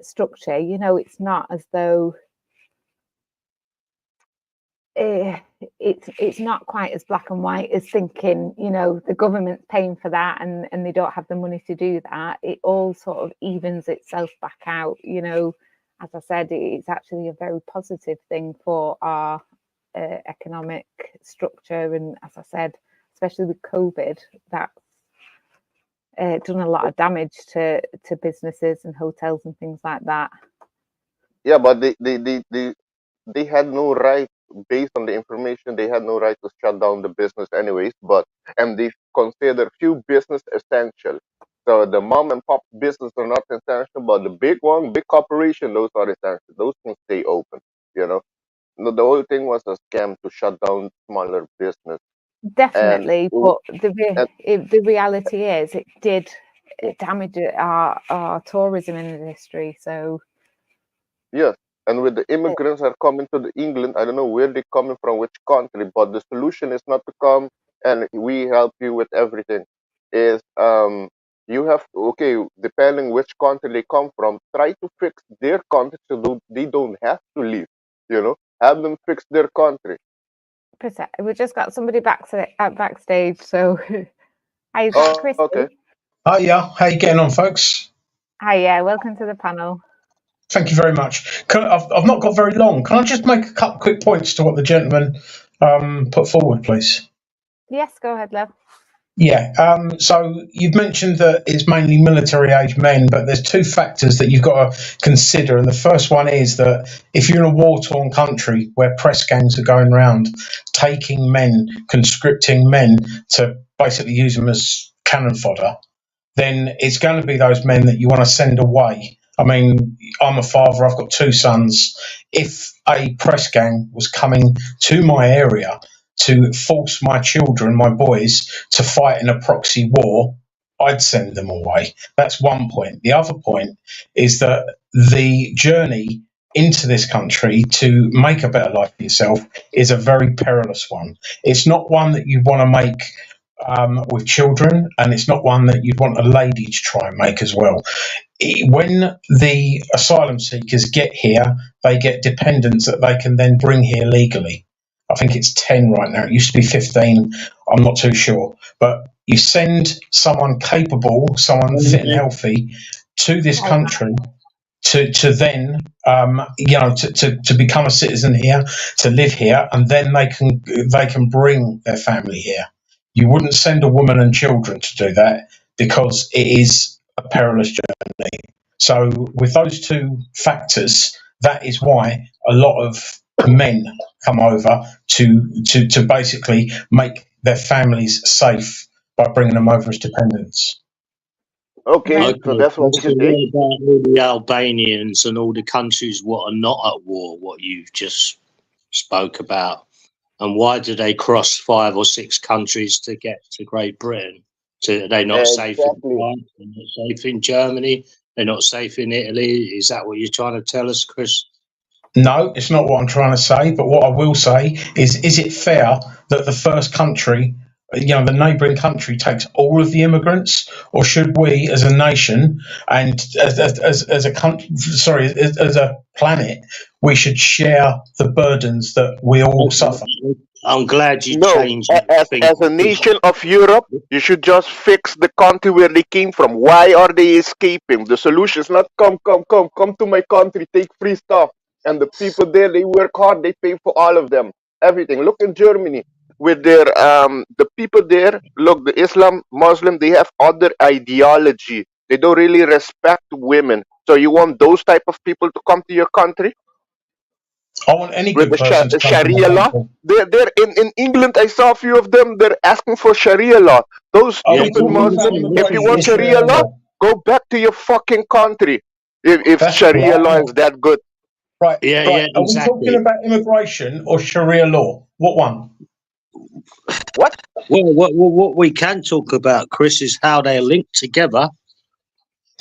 [SPEAKER 2] structure. You know, it's not as though it's not quite as black and white as thinking, you know, the government's paying for that and they don't have the money to do that. It all sort of evens itself back out. You know, as I said, it's actually a very positive thing for our economic structure. And as I said, especially with COVID, that's done a lot of damage to businesses and hotels and things like that.
[SPEAKER 4] Yeah, but they had no right, based on the information, they had no right to shut down the business anyways. But and they consider few business essential. So the mom and pop business are not essential, but the big one, big corporation, those are essential. Those can stay open. You know, the whole thing was a scam to shut down smaller business. And
[SPEAKER 2] Definitely, but
[SPEAKER 4] and
[SPEAKER 2] the reality is it did damage our tourism industry. So
[SPEAKER 4] yes, and with the immigrants are coming to the England, I don't know where they're coming from, which country, but the solution is not to come and we help you with everything. Is you have okay, depending which country they come from, try to fix their country so they don't have to leave. You know, have them fix their country.
[SPEAKER 2] we just got somebody backstage. So hi, is that
[SPEAKER 4] Oh,
[SPEAKER 2] Christy?
[SPEAKER 4] okay.
[SPEAKER 5] Yeah, how you getting on, folks?
[SPEAKER 2] Hi, yeah, welcome to the panel.
[SPEAKER 5] Thank you very much. I've not got very long. Can I just make a couple quick points to what the gentleman put forward, please?
[SPEAKER 2] Yes, go ahead, love.
[SPEAKER 5] Yeah. So you've mentioned that it's mainly military-age men, but there's two factors that you've got to consider. And the first one is that if you're in a war-torn country where press gangs are going around taking men, conscripting men to basically use them as cannon fodder, then it's going to be those men that you want to send away. I mean, I'm a father, I've got two sons. If a press gang was coming to my area to force my children, my boys, to fight in a proxy war, I'd send them away. That's one point. The other point is that the journey into this country to make a better life for yourself is a very perilous one. It's not one that you want to make with children, and it's not one that you'd want a lady to try and make as well. When the asylum seekers get here, they get dependents that they can then bring here legally. I think it's 10 right now. It used to be 15. I'm not too sure. But you send someone capable, someone fit and healthy to this country to then, to become a citizen here, to live here, and then they can bring their family here. You wouldn't send a woman and children to do that because it is a perilous journey. So with those two factors, that is why a lot of men come over to basically make their families safe by bringing them over as dependents.
[SPEAKER 4] Okay,
[SPEAKER 2] Right.
[SPEAKER 4] so that's what
[SPEAKER 6] So
[SPEAKER 4] you say.
[SPEAKER 6] what about all the Albanians and all the countries what are not at war, what you've just spoke about? And why do they cross 5 or 6 countries to get to Great Britain? Are they not safe in
[SPEAKER 4] Exactly.
[SPEAKER 6] France? They're not safe in Germany? They're not safe in Italy? Is that what you're trying to tell us, Chris?
[SPEAKER 5] No, it's not what I'm trying to say. But what I will say is it fair that the first country, the neighbouring country, takes all of the immigrants, or should we, as a nation and as a country, as a planet, we should share the burdens that we all suffer?
[SPEAKER 6] I'm glad you
[SPEAKER 4] No,
[SPEAKER 6] changed that thing.
[SPEAKER 3] as a nation of Europe, you should just fix the country where they came from. Why are they escaping? The solution is not come to my country, take free stuff. And the people there, they work hard, they pay for all of them, everything. Look in Germany with their the people there. Look, the Islam, Muslim, they have other ideology. They don't really respect women. So you want those type of people to come to your country?
[SPEAKER 5] I want any
[SPEAKER 3] With
[SPEAKER 5] good
[SPEAKER 3] the
[SPEAKER 5] person to come to
[SPEAKER 3] Sharia
[SPEAKER 5] my
[SPEAKER 3] law.
[SPEAKER 5] country.
[SPEAKER 3] They're in England. I saw a few of them. They're asking for Sharia law. Those
[SPEAKER 5] Are we
[SPEAKER 3] stupid
[SPEAKER 5] talking about
[SPEAKER 3] Muslims. If
[SPEAKER 5] immigration
[SPEAKER 3] you
[SPEAKER 5] or
[SPEAKER 3] want Sharia
[SPEAKER 5] Sharia
[SPEAKER 3] law,
[SPEAKER 5] law?
[SPEAKER 3] go back to your fucking country. If
[SPEAKER 5] That's
[SPEAKER 3] Sharia
[SPEAKER 5] right.
[SPEAKER 3] law is that good.
[SPEAKER 5] Right.
[SPEAKER 6] Yeah,
[SPEAKER 5] Right.
[SPEAKER 6] yeah,
[SPEAKER 5] Are we
[SPEAKER 6] exactly.
[SPEAKER 5] talking about immigration or Sharia law? What one?
[SPEAKER 3] What?
[SPEAKER 6] Well, what we can talk about, Chris, is how they're linked together.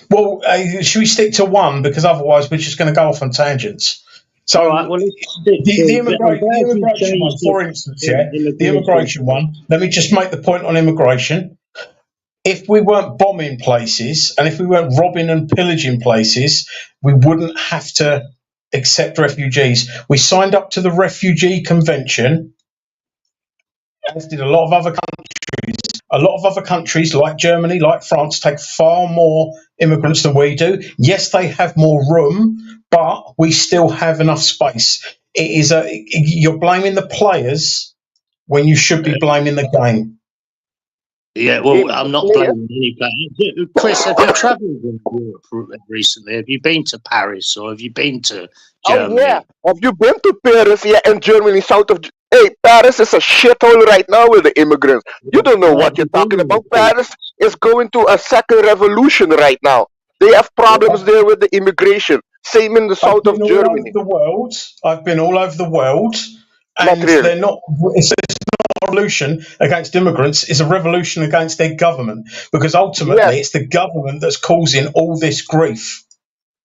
[SPEAKER 5] Well, should we stick to one, because otherwise we're just going to go off on tangents. So
[SPEAKER 6] All right, well, let's stick
[SPEAKER 5] the
[SPEAKER 6] to- I'm
[SPEAKER 5] immigration
[SPEAKER 6] glad you
[SPEAKER 5] one,
[SPEAKER 6] changed
[SPEAKER 5] for
[SPEAKER 6] it.
[SPEAKER 5] instance, the
[SPEAKER 6] Immigration.
[SPEAKER 5] immigration one. Let me just make the point on immigration. If we weren't bombing places and if we weren't robbing and pillaging places, we wouldn't have to accept refugees. We signed up to the Refugee Convention, as did a lot of other countries. A lot of other countries, like Germany, like France, take far more immigrants than we do. Yes, they have more room, but we still have enough space. You're blaming the players when you should be blaming the game.
[SPEAKER 6] Yeah, well, I'm not blaming anybody. Chris, have you travelled in Europe recently? Have you been to Paris or have you been to Germany?
[SPEAKER 3] Oh yeah. Have you been to Paris? Yeah, and Germany, south of. Hey, Paris is a shithole right now with the immigrants. You don't know what you're talking about. Paris is going to a second revolution right now. They have problems there with the immigration. Same in the south of Germany.
[SPEAKER 5] I've been all over the world, and
[SPEAKER 3] Not really.
[SPEAKER 5] they're not. It's not a revolution against immigrants. It's a revolution against their government, because ultimately
[SPEAKER 3] Yes.
[SPEAKER 5] it's the government that's causing all this grief.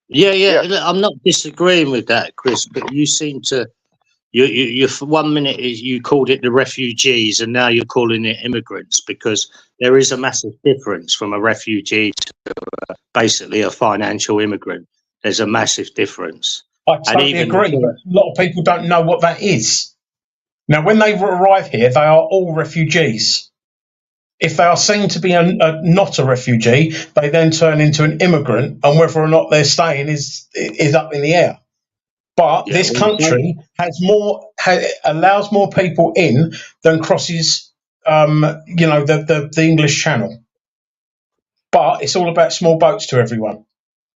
[SPEAKER 6] Yeah. Look, I'm not disagreeing with that, Chris, but you seem to. You for 1 minute you called it the refugees, and now you're calling it immigrants, because there is a massive difference from a refugee to basically a financial immigrant. There's a massive difference.
[SPEAKER 5] I totally agree, but a lot of people don't know what that is. Now, when they arrive here, they are all refugees. If they are seen to be not a refugee, they then turn into an immigrant, and whether or not they're staying is up in the air. But this country allows more people in than crosses, the English Channel. But it's all about small boats to everyone.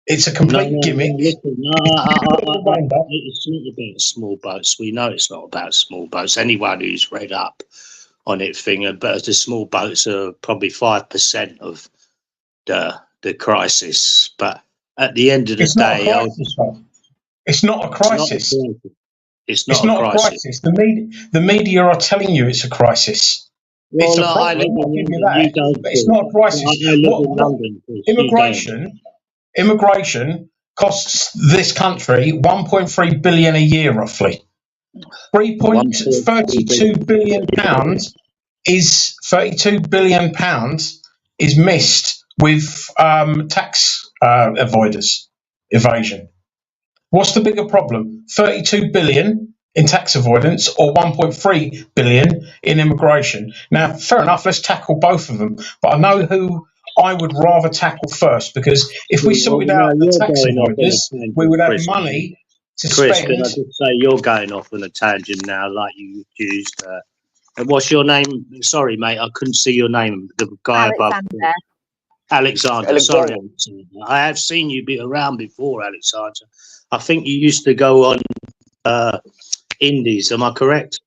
[SPEAKER 5] It's a complete gimmick.
[SPEAKER 6] Listen, it's not about small boats. We know it's not about small boats. Anyone who's read up on it, but the small boats are probably 5% of the crisis. But at the end of the day,
[SPEAKER 5] it's not a crisis.
[SPEAKER 6] It's not a crisis.
[SPEAKER 5] The media are telling you it's a crisis.
[SPEAKER 6] Well,
[SPEAKER 5] it's a
[SPEAKER 6] no,
[SPEAKER 5] problem.
[SPEAKER 6] I live in London.
[SPEAKER 5] But it's not a crisis.
[SPEAKER 6] I live in London.
[SPEAKER 5] Immigration costs this country 1.3 billion a year, roughly. 3.32 billion pounds is £32 billion is missed with tax avoiders, evasion. What's the bigger problem? 32 billion in tax avoidance or 1.3 billion in immigration? Now, fair enough, let's tackle both of them. But I know who I would rather tackle first, because if we
[SPEAKER 6] Well,
[SPEAKER 5] sorted out the
[SPEAKER 6] you're
[SPEAKER 5] tax
[SPEAKER 6] going off on a
[SPEAKER 5] avoiders, we
[SPEAKER 6] tangent,
[SPEAKER 5] would have
[SPEAKER 6] Chris.
[SPEAKER 5] money to
[SPEAKER 6] Chris,
[SPEAKER 5] spend.
[SPEAKER 6] can I just say you're going off on a tangent now, like you used. And what's your name? Sorry, mate, I couldn't see your name. The guy above.
[SPEAKER 2] Alexander.
[SPEAKER 6] Sorry, Alexander. I have seen you be around before, Alexander. I think you used to go on Indies. Am I correct?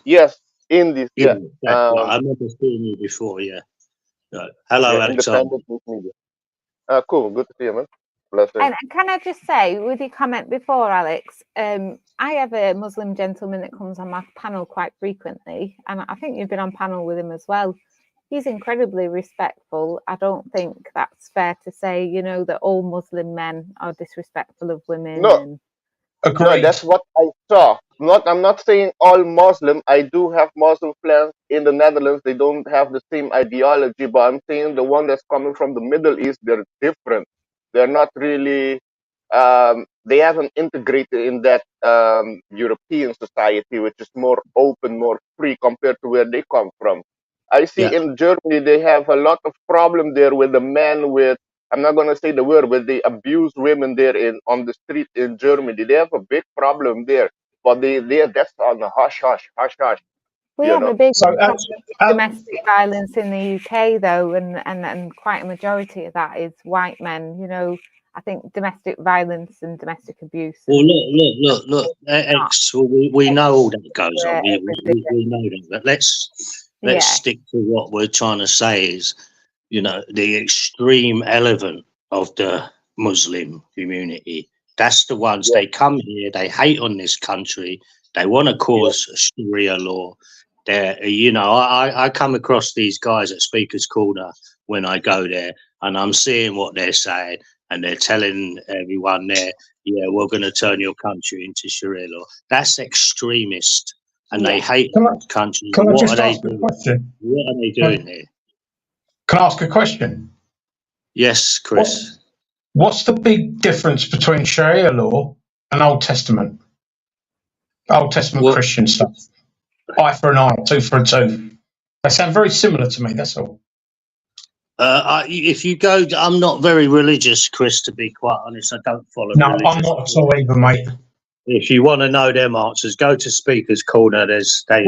[SPEAKER 4] Yes, in this, yeah.
[SPEAKER 6] That's right. I remember seeing you before. Yeah. Right. Hello,
[SPEAKER 4] Yeah,
[SPEAKER 6] Alexander.
[SPEAKER 4] independent news media. Cool. Good to see you, man. Blessing.
[SPEAKER 2] And can I just say, with your comment before, Alex, I have a Muslim gentleman that comes on my panel quite frequently, and I think you've been on panel with him as well. He's incredibly respectful. I don't think that's fair to say, you know, that all Muslim men are disrespectful of women.
[SPEAKER 4] No.
[SPEAKER 2] And
[SPEAKER 5] Agreed.
[SPEAKER 4] No, that's what I saw. I'm not saying all Muslim. I do have Muslim friends in the Netherlands. They don't have the same ideology, but I'm saying the one that's coming from the Middle East, they're different. They're not really. They haven't integrated in that European society, which is more open, more free compared to where they come from. I see in Germany they have a lot of problem there with the men with. I'm not gonna say the word, but they abuse women there on the street in Germany. They have a big problem there, but they that's on the hush hush.
[SPEAKER 2] we
[SPEAKER 4] You
[SPEAKER 2] have
[SPEAKER 4] know.
[SPEAKER 2] a big
[SPEAKER 5] So,
[SPEAKER 2] problem with domestic violence in the UK, though, and quite a majority of that is white men. You know, I think domestic violence and domestic abuse.
[SPEAKER 6] Well, look. We know all that goes on. We know that. But let's stick to what we're trying to say is, you know, the extreme element of the Muslim community. That's the ones they come here. They hate on this country. They want to cause Sharia law. You know, I come across these guys at Speaker's Corner when I go there, and I'm seeing what they're saying, and they're telling everyone there, yeah, we're going to turn your country into Sharia law. That's extremist, and they hate the country.
[SPEAKER 5] Can I
[SPEAKER 6] What
[SPEAKER 5] just
[SPEAKER 6] are
[SPEAKER 5] ask a question?
[SPEAKER 6] What are they doing there?
[SPEAKER 5] Can I ask a question?
[SPEAKER 6] Yes, Chris.
[SPEAKER 5] What's the big difference between Sharia law and Old Testament? Old Testament Christian stuff. Eye for an eye, tooth for a tooth. They sound very similar to me, that's all.
[SPEAKER 6] If you go, I'm not very religious, Chris, to be quite honest. I don't follow
[SPEAKER 5] No,
[SPEAKER 6] religious.
[SPEAKER 5] I'm not at all either, mate.
[SPEAKER 6] If you want to know them answers, go to Speaker's Corner.
[SPEAKER 5] They've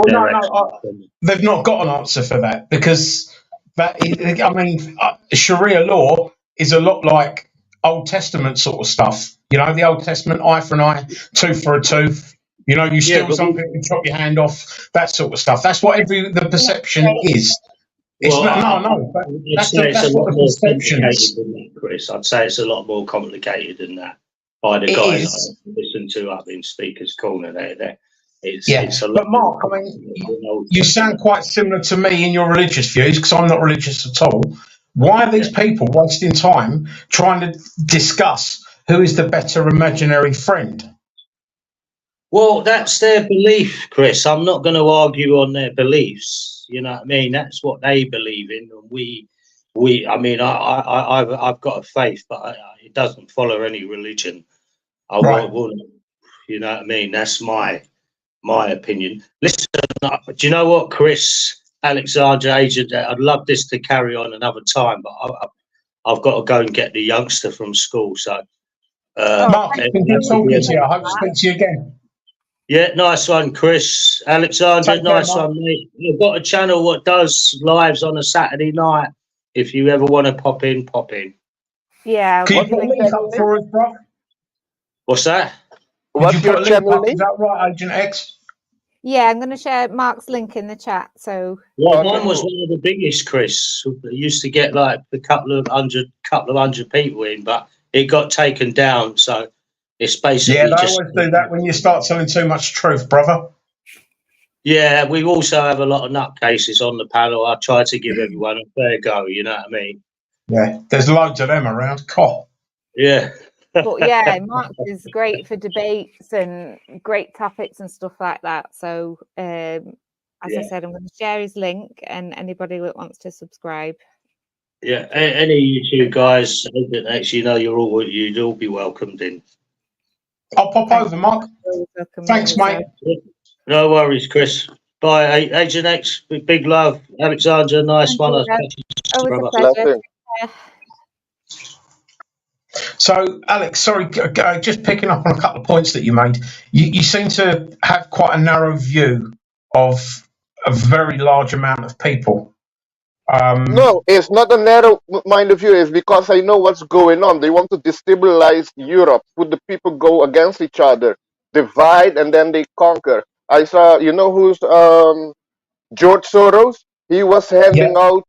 [SPEAKER 5] not got an answer for that, because Sharia law is a lot like Old Testament sort of stuff. You know, the Old Testament, eye for an eye, tooth for a tooth. You know, you steal something and chop your hand off, that sort of stuff. That's what the perception is. It's that's what the perception is.
[SPEAKER 6] Chris, I'd say it's a lot more complicated than that. By the guys I listen to up in Speaker's Corner, it's a lot.
[SPEAKER 5] But Mark, I mean, you sound quite similar to me in your religious views, because I'm not religious at all. Why are these people wasting time trying to discuss who is the better imaginary friend?
[SPEAKER 6] Well, that's their belief, Chris. I'm not going to argue on their beliefs. You know what I mean? That's what they believe in, and I mean, I've got a faith, but it doesn't follow any religion. I won't, you know what I mean? That's my opinion. Listen, do you know what, Chris, Alexander, Agent? I'd love this to carry on another time, but I've got to go and get the youngster from school. So,
[SPEAKER 5] Mark, it's been good talking to you. I hope to speak to you again.
[SPEAKER 6] Yeah, nice one, Chris. Alexander, nice one, mate. You've got a channel what does lives on a Saturday night. If you ever want to pop in, pop in.
[SPEAKER 2] Yeah.
[SPEAKER 5] Can you put a link up for us, bro?
[SPEAKER 6] What's that?
[SPEAKER 3] What's your channel name?
[SPEAKER 5] Is that right, Agent X?
[SPEAKER 2] Yeah, I'm going to share Mark's link in the chat. So
[SPEAKER 6] mine was one of the biggest, Chris. It used to get like a couple of hundred people in, but it got taken down. So it's basically
[SPEAKER 5] they always do that when you start telling too much truth, brother.
[SPEAKER 6] Yeah, we also have a lot of nutcases on the panel. I try to give everyone a fair go. You know what I mean?
[SPEAKER 5] Yeah, there's loads of them around.
[SPEAKER 6] Yeah.
[SPEAKER 2] But yeah, Mark is great for debates and great topics and stuff like that. So as I said, I'm going to share his link, and anybody that wants to subscribe.
[SPEAKER 6] Yeah, any YouTube guys that actually know you'd all be welcomed in.
[SPEAKER 5] I'll pop
[SPEAKER 2] Thanks.
[SPEAKER 5] over, Mark. Thanks, mate.
[SPEAKER 6] No worries, Chris. Bye, Agent X. Big love, Alexandra. Nice one.
[SPEAKER 2] Always a
[SPEAKER 6] Brother.
[SPEAKER 2] pleasure.
[SPEAKER 5] So, Alex, sorry, just picking up on a couple of points that you made. You seem to have quite a narrow view of a very large amount of people.
[SPEAKER 4] No, it's not a narrow mind of view. It's because I know what's going on. They want to destabilize Europe, put the people go against each other, divide, and then they conquer. I saw, you know who's George Soros? He was handing out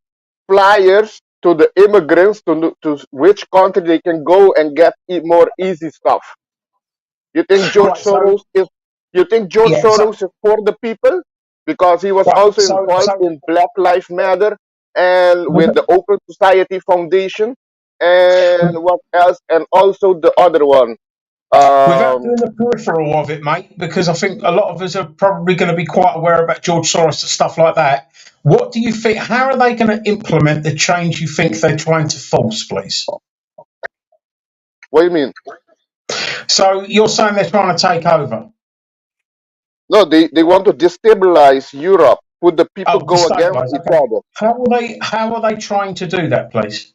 [SPEAKER 4] flyers to the immigrants to which country they can go and get more easy stuff. You think George Soros is? You think George Soros is for the people? Because he was also involved in Black Lives Matter and with the Open Society Foundation and what else, and also the other one.
[SPEAKER 5] Without doing the peripheral of it, mate, because I think a lot of us are probably going to be quite aware about George Soros and stuff like that. What do you think? How are they going to implement the change you think they're trying to force, please?
[SPEAKER 4] What do you mean?
[SPEAKER 5] So you're saying they're trying to take over?
[SPEAKER 4] No, they want to destabilize Europe. Put the people go against each other.
[SPEAKER 5] How are they trying to do that, please?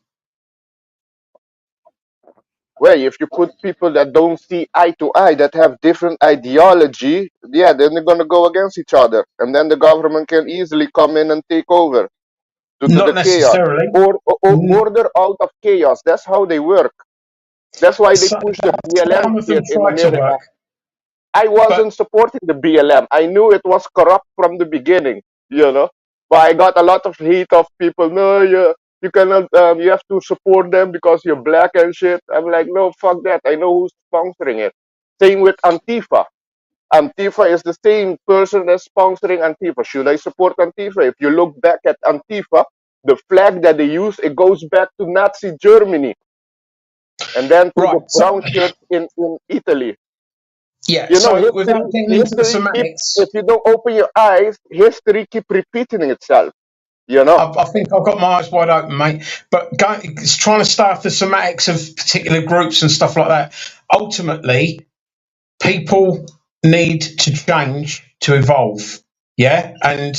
[SPEAKER 4] Well, if you put people that don't see eye to eye, that have different ideology, yeah, then they're gonna go against each other, and then the government can easily come in and take over to
[SPEAKER 5] Not
[SPEAKER 4] the
[SPEAKER 5] necessarily.
[SPEAKER 4] chaos or order out of chaos. That's how they work. That's why they push the BLM shit in America. I wasn't supporting the BLM. I knew it was corrupt from the beginning, but I got a lot of hate of people. No, you cannot. You have to support them because you're black and shit. I'm like, no, fuck that. I know who's sponsoring it. Same with Antifa. Antifa is the same person that's sponsoring Antifa. Should I support Antifa? If you look back at Antifa, the flag that they use, it goes back to Nazi Germany, and then to the brown shirts in Italy.
[SPEAKER 5] Yeah,
[SPEAKER 4] history,
[SPEAKER 5] without getting into the semantics,
[SPEAKER 4] if you don't open your eyes, history keep repeating itself.
[SPEAKER 5] I think I've got my eyes wide open, mate. But trying to stay off the semantics of particular groups and stuff like that. Ultimately, people need to change to evolve. Yeah, and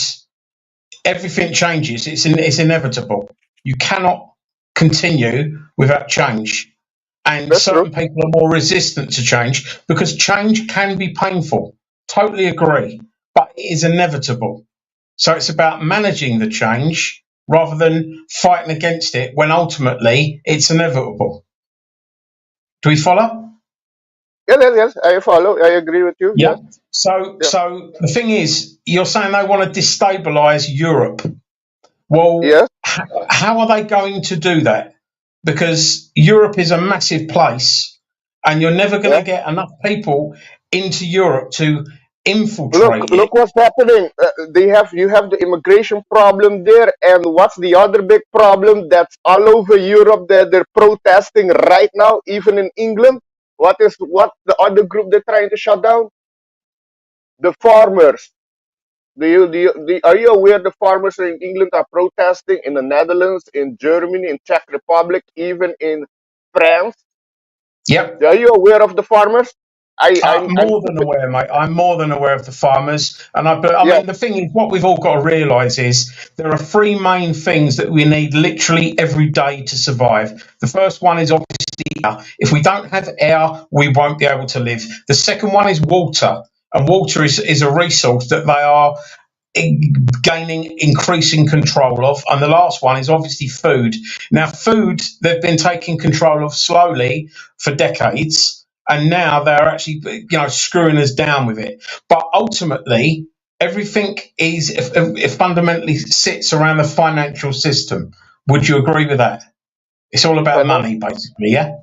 [SPEAKER 5] everything changes. It's inevitable. You cannot continue without change. And certain people are more resistant to change because change can be painful. Totally agree. But it is inevitable. So it's about managing the change rather than fighting against it when ultimately it's inevitable. Do we follow?
[SPEAKER 4] Yes, I follow. I agree with you.
[SPEAKER 5] Yeah.
[SPEAKER 4] Yes.
[SPEAKER 5] So the thing is, you're saying they want to destabilize Europe. Well, how are they going to do that? Because Europe is a massive place and you're never going to get enough people into Europe to infiltrate it.
[SPEAKER 4] Look what's happening. You have the immigration problem there, and what's the other big problem that's all over Europe that they're protesting right now, even in England? What the other group they're trying to shut down? The farmers. Are you aware the farmers in England are protesting in the Netherlands, in Germany, in Czech Republic, even in France?
[SPEAKER 5] Yep.
[SPEAKER 4] Are you aware of the farmers?
[SPEAKER 5] I'm more than aware, mate. I'm more than aware of the farmers. And I mean, the thing is, what we've all got to realise is there are three main things that we need literally every day to survive. The first one is obviously air. If we don't have air, we won't be able to live. The second one is water. And water is a resource that they are gaining increasing control of. And the last one is obviously food. Now, food, they've been taking control of slowly for decades. And now they're actually, screwing us down with it. But ultimately, everything it fundamentally sits around the financial system. Would you agree with that? It's all about money, basically, yeah?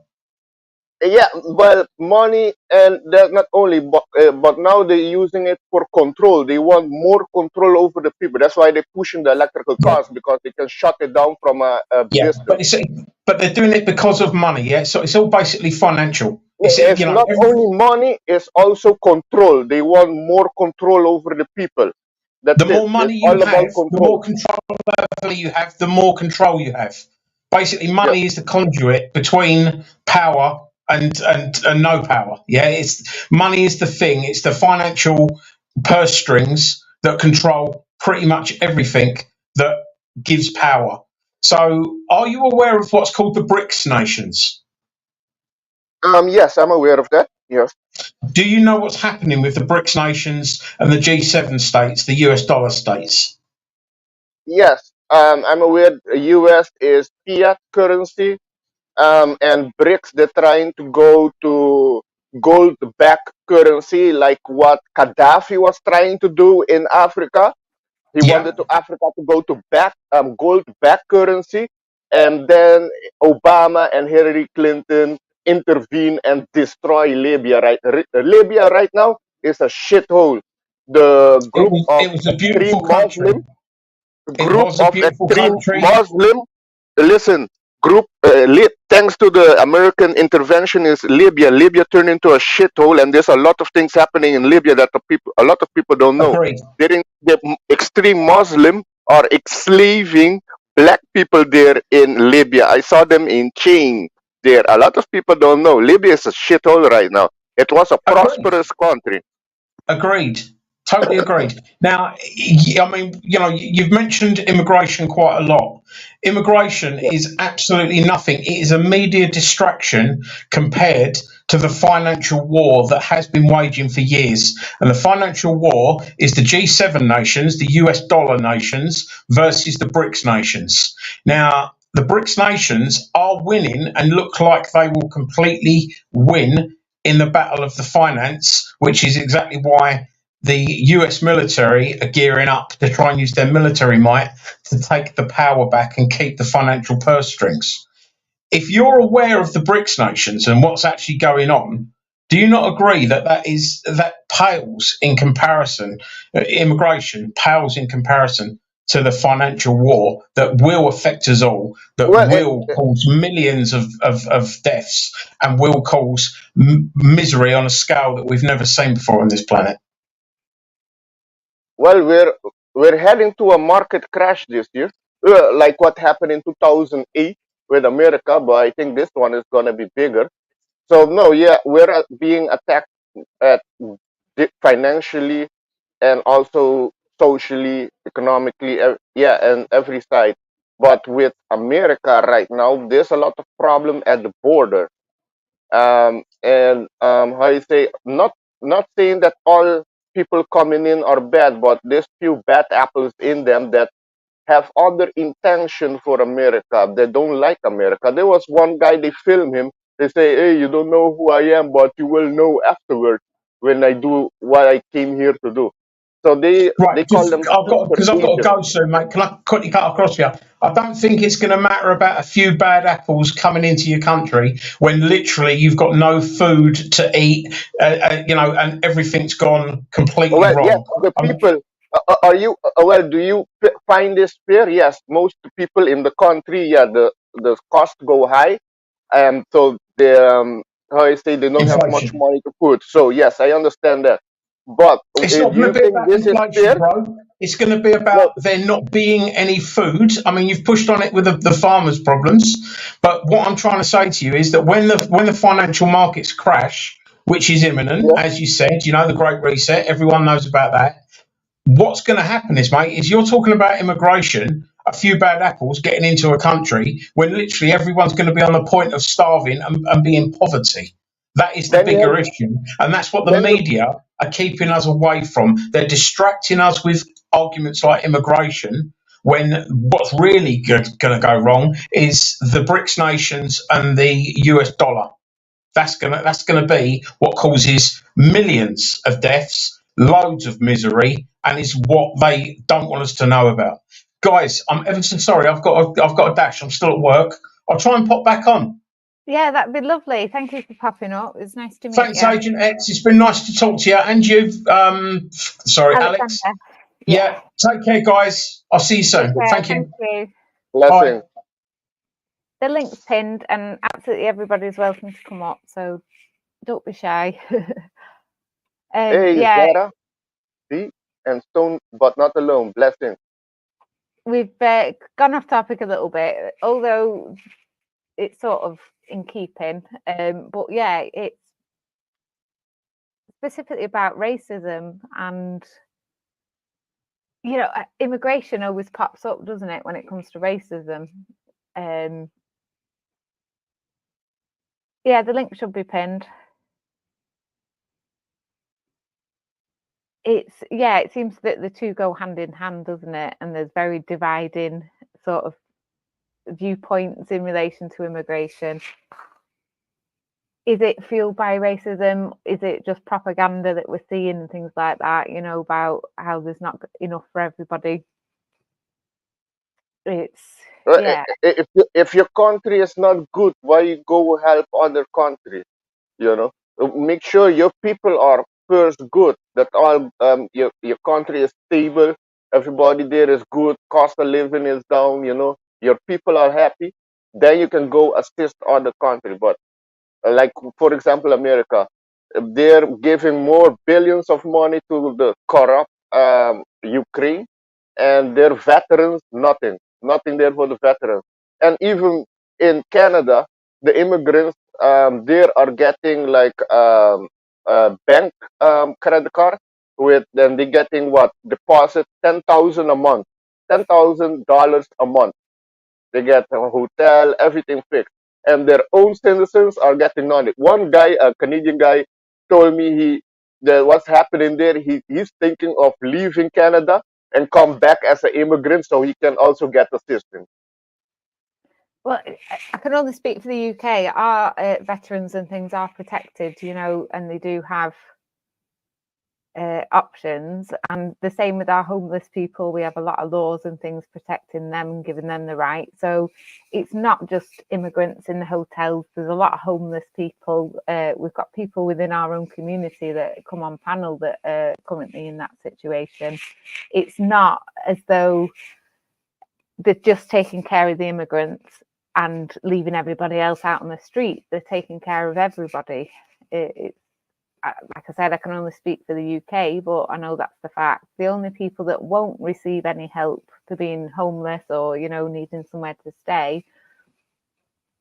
[SPEAKER 4] Yeah, well, money, and that's not only, but now they're using it for control. They want more control over the people. That's why they're pushing the electrical cars, because they can shut it down from a distance.
[SPEAKER 5] But they're doing it because of money, yeah? So it's all basically financial.
[SPEAKER 4] It's not only money, it's also control. They want more control over the people.
[SPEAKER 3] That's
[SPEAKER 5] The
[SPEAKER 3] it.
[SPEAKER 5] more
[SPEAKER 3] It's
[SPEAKER 5] money you
[SPEAKER 3] all about
[SPEAKER 5] have, the more
[SPEAKER 3] control.
[SPEAKER 5] control level you have, the more control you have. Basically,
[SPEAKER 3] Yeah.
[SPEAKER 5] money is the conduit between power and no power. Yeah, it's money is the thing. It's the financial purse strings that control pretty much everything that gives power. So, are you aware of what's called the BRICS nations?
[SPEAKER 3] Yes, I'm aware of that. Yes.
[SPEAKER 5] Do you know what's happening with the BRICS nations and the G7 states, the US dollar states?
[SPEAKER 3] Yes. I'm aware US is fiat currency. And BRICS, they're trying to go to gold back currency like what Gaddafi was trying to do in Africa. He
[SPEAKER 5] Yeah,
[SPEAKER 3] wanted to Africa to go to back gold back currency, and then Obama and Hillary Clinton intervene and destroy Libya. Libya right now is a shithole. The group of
[SPEAKER 5] it was a
[SPEAKER 3] extreme
[SPEAKER 5] beautiful country.
[SPEAKER 3] Muslim
[SPEAKER 5] It
[SPEAKER 3] group
[SPEAKER 5] was a
[SPEAKER 3] of
[SPEAKER 5] beautiful
[SPEAKER 3] extreme
[SPEAKER 5] country.
[SPEAKER 3] Muslim. Listen, thanks to the American intervention in Libya, Libya turned into a shithole, and there's a lot of things happening in Libya that a lot of people don't know.
[SPEAKER 5] Agreed.
[SPEAKER 3] The extreme Muslim are enslaving black people there in Libya. I saw them in chain there. A lot of people don't know. Libya is a shithole right now. It was a
[SPEAKER 5] Agreed.
[SPEAKER 3] prosperous country.
[SPEAKER 5] Agreed. Totally agreed. Now, I mean, you've mentioned immigration quite a lot. Immigration
[SPEAKER 3] Yeah.
[SPEAKER 5] is absolutely nothing. It is a media distraction compared to the financial war that has been waging for years. And the financial war is the G7 nations, the US dollar nations, versus the BRICS nations. Now, the BRICS nations are winning and look like they will completely win in the battle of the finance, which is exactly why the US military are gearing up to try and use their military might to take the power back and keep the financial purse strings. If you're aware of the BRICS nations and what's actually going on, do you not agree that that pales in comparison, immigration pales in comparison to the financial war that will affect us all, that
[SPEAKER 3] Well,
[SPEAKER 5] will cause millions of deaths and will cause misery on a scale that we've never seen before on this planet?
[SPEAKER 3] Well, we're heading to a market crash this year, like what happened in 2008 with America, but I think this one is going to be bigger. So no, yeah, we're being attacked at financially and also socially, economically, yeah, and every side. But with America right now, there's a lot of problem at the border. And how you say, not saying that all people coming in are bad, but there's few bad apples in them that have other intention for America. They don't like America. There was one guy, they film him, they say, hey, you don't know who I am, but you will know afterward when I do what I came here to do. So they
[SPEAKER 5] Right,
[SPEAKER 3] call
[SPEAKER 5] just
[SPEAKER 3] them super
[SPEAKER 5] I've got to
[SPEAKER 3] agents.
[SPEAKER 5] go soon, mate. Can I quickly cut across here? I don't think it's going to matter about a few bad apples coming into your country when literally you've got no food to eat, and everything's gone completely
[SPEAKER 3] Well, yes,
[SPEAKER 5] wrong.
[SPEAKER 3] the people. Are you well? Do you find this fair? Yes, most people in the country, yeah, the cost go high, and so they how I say, they don't have much
[SPEAKER 5] Inflation.
[SPEAKER 3] money to put. So yes, I understand that. But
[SPEAKER 5] It's not
[SPEAKER 3] do
[SPEAKER 5] going to
[SPEAKER 3] you
[SPEAKER 5] be
[SPEAKER 3] think
[SPEAKER 5] about
[SPEAKER 3] this is
[SPEAKER 5] inflation,
[SPEAKER 3] fair?
[SPEAKER 5] bro. It's going to be
[SPEAKER 3] No.
[SPEAKER 5] about there not being any food. I mean, you've pushed on it with the farmers' problems, but what I'm trying to say to you is that when the financial markets crash, which is imminent,
[SPEAKER 3] Yeah.
[SPEAKER 5] as you said, the Great Reset, everyone knows about that. What's going to happen is, mate, is you're talking about immigration, a few bad apples getting into a country when literally everyone's going to be on the point of starving and be in poverty. That is the
[SPEAKER 3] Then you have.
[SPEAKER 5] bigger issue. And that's what the
[SPEAKER 3] Then you.
[SPEAKER 5] media are keeping us away from. They're distracting us with arguments like immigration when what's really going to go wrong is the BRICS nations and the US dollar. That's gonna be what causes millions of deaths, loads of misery, and is what they don't want us to know about. Guys, I'm ever so sorry. I've got a dash. I'm still at work. I'll try and pop back on.
[SPEAKER 2] Yeah, that'd be lovely. Thank you for popping up. It was nice to meet
[SPEAKER 5] Thanks,
[SPEAKER 2] you.
[SPEAKER 5] Agent X. It's been nice to talk to you. And you, sorry,
[SPEAKER 2] Alexander.
[SPEAKER 5] Alex. Yeah. Take care, guys. I'll see you
[SPEAKER 2] Take
[SPEAKER 5] soon.
[SPEAKER 2] care.
[SPEAKER 5] Thank
[SPEAKER 2] Thank
[SPEAKER 5] you.
[SPEAKER 2] you.
[SPEAKER 5] Bye.
[SPEAKER 3] Blessing.
[SPEAKER 2] The link's pinned, and absolutely everybody's welcome to come up. So don't be shy.
[SPEAKER 3] Hey,
[SPEAKER 2] Yeah,
[SPEAKER 3] Zara. See?
[SPEAKER 4] and stone, but not alone. Blessings.
[SPEAKER 2] We've gone off topic a little bit, although it's sort of in keeping. But yeah, it's specifically about racism, and immigration always pops up, doesn't it, when it comes to racism? Yeah, the link should be pinned. It seems that the two go hand in hand, doesn't it? And there's very dividing sort of viewpoints in relation to immigration. Is it fueled by racism? Is it just propaganda that we're seeing and things like that, about how there's not enough for everybody? It's yeah.
[SPEAKER 4] If your country is not good, why you go help other countries? You know, make sure your people are first good. That all your country is stable. Everybody there is good. Cost of living is down. Your people are happy. Then you can go assist other country. But like for example, America, they're giving more billions of money to the corrupt Ukraine, and their veterans nothing there for the veterans. And even in Canada, the immigrants there are getting like a bank credit card with, then they getting what, deposit 10,000 a month, $10,000 a month. They get a hotel, everything fixed, and their own citizens are getting nothing. One guy, a Canadian guy, told me that what's happening there. He's thinking of leaving Canada and come back as an immigrant so he can also get assistance.
[SPEAKER 2] Well, I can only speak for the UK. Our veterans and things are protected, and they do have options. And the same with our homeless people. We have a lot of laws and things protecting them and giving them the right. So it's not just immigrants in the hotels. There's a lot of homeless people. We've got people within our own community that come on panel that are currently in that situation. It's not as though they're just taking care of the immigrants and leaving everybody else out on the street. They're taking care of everybody. Like I said, I can only speak for the UK, but I know that's the fact. The only people that won't receive any help for being homeless or, needing somewhere to stay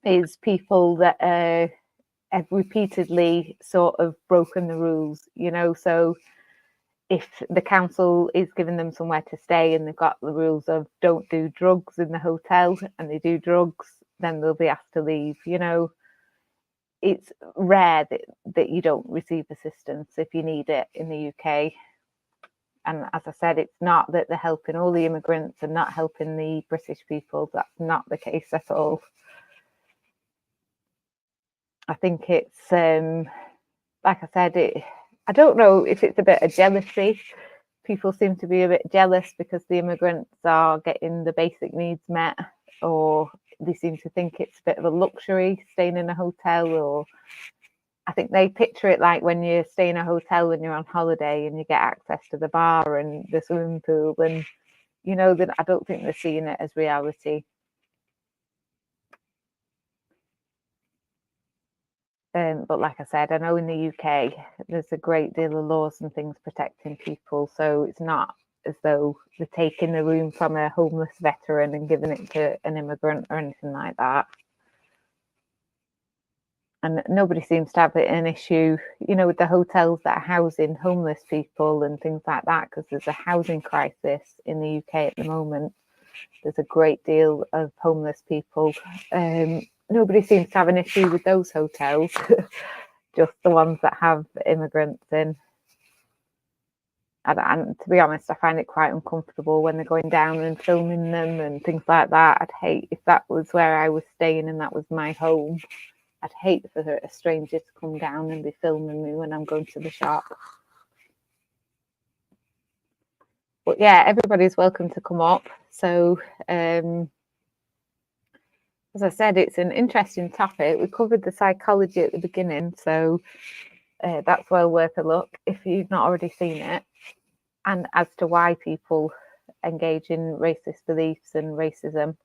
[SPEAKER 2] is people that have repeatedly sort of broken the rules, So if the council is giving them somewhere to stay and they've got the rules of don't do drugs in the hotel and they do drugs, then they'll be asked to leave, It's rare that you don't receive assistance if you need it in the UK. And as I said, it's not that they're helping all the immigrants and not helping the British people. That's not the case at all. I think it's, like I said, I don't know if it's a bit of jealousy. People seem to be a bit jealous because the immigrants are getting the basic needs met, or they seem to think it's a bit of a luxury staying in a hotel, or I think they picture it like when you stay in a hotel and you're on holiday and you get access to the bar and the swimming pool, and that I don't think they're seeing it as reality. But like I said, I know in the UK there's a great deal of laws and things protecting people, so it's not as though they're taking the room from a homeless veteran and giving it to an immigrant or anything like that. And nobody seems to have an issue, with the hotels that are housing homeless people and things like that, because there's a housing crisis in the UK at the moment. There's a great deal of homeless people. Nobody seems to have an issue with those hotels, just the ones that have immigrants in. And to be honest, I find it quite uncomfortable when they're going down and filming them and things like that. I'd hate if that was where I was staying and that was my home. I'd hate for a stranger to come down and be filming me when I'm going to the shop. But yeah, everybody's welcome to come up. So, as I said, it's an interesting topic. We covered the psychology at the beginning, so that's well worth a look if you've not already seen it. And as to why people engage in racist beliefs and racism.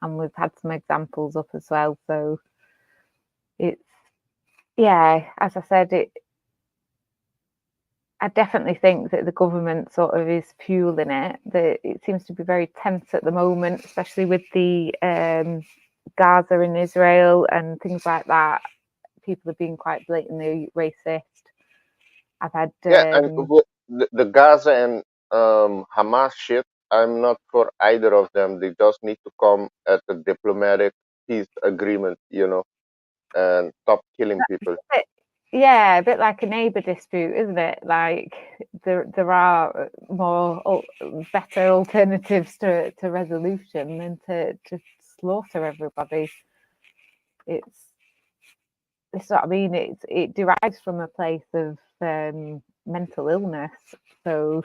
[SPEAKER 2] And we've had some examples up as well. So it's, yeah, as I said, I definitely think that the government sort of is fueling it. It seems to be very tense at the moment, especially with the Gaza in Israel and things like that. People are being quite blatantly racist. I've had
[SPEAKER 4] Yeah, and the Gaza and Hamas shit, I'm not for either of them. They just need to come at a diplomatic peace agreement, and stop killing people.
[SPEAKER 2] yeah, a bit like a neighbour dispute, isn't it? Like there are better alternatives to resolution than to slaughter everybody. It's what I mean. It derives from a place of mental illness. So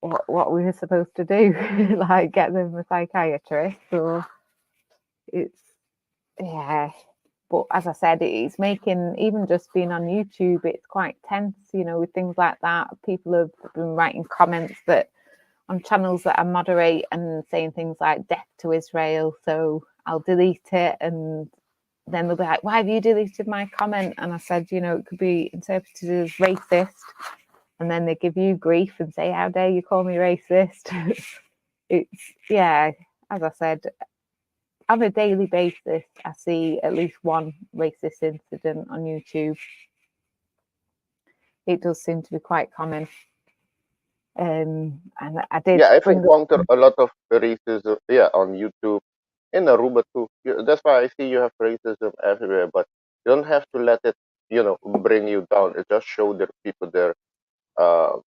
[SPEAKER 2] what we were supposed to do, like get them a psychiatrist, or it's yeah. But as I said, it's making, even just being on YouTube, it's quite tense, with things like that. People have been writing comments that on channels that I moderate and saying things like "death to Israel," so I'll delete it, and then they'll be like, "Why have you deleted my comment?" And I said, it could be interpreted as racist, and then they give you grief and say, "How dare you call me racist?" It's as I said, on a daily basis, I see at least one racist incident on YouTube. It does seem to be quite common. And I did.
[SPEAKER 4] Yeah, I
[SPEAKER 2] bring
[SPEAKER 4] encounter a lot of racism. Yeah, on YouTube, in Aruba too. That's why I see you have racism everywhere, but you don't have to let it, bring you down. It just show their people uh,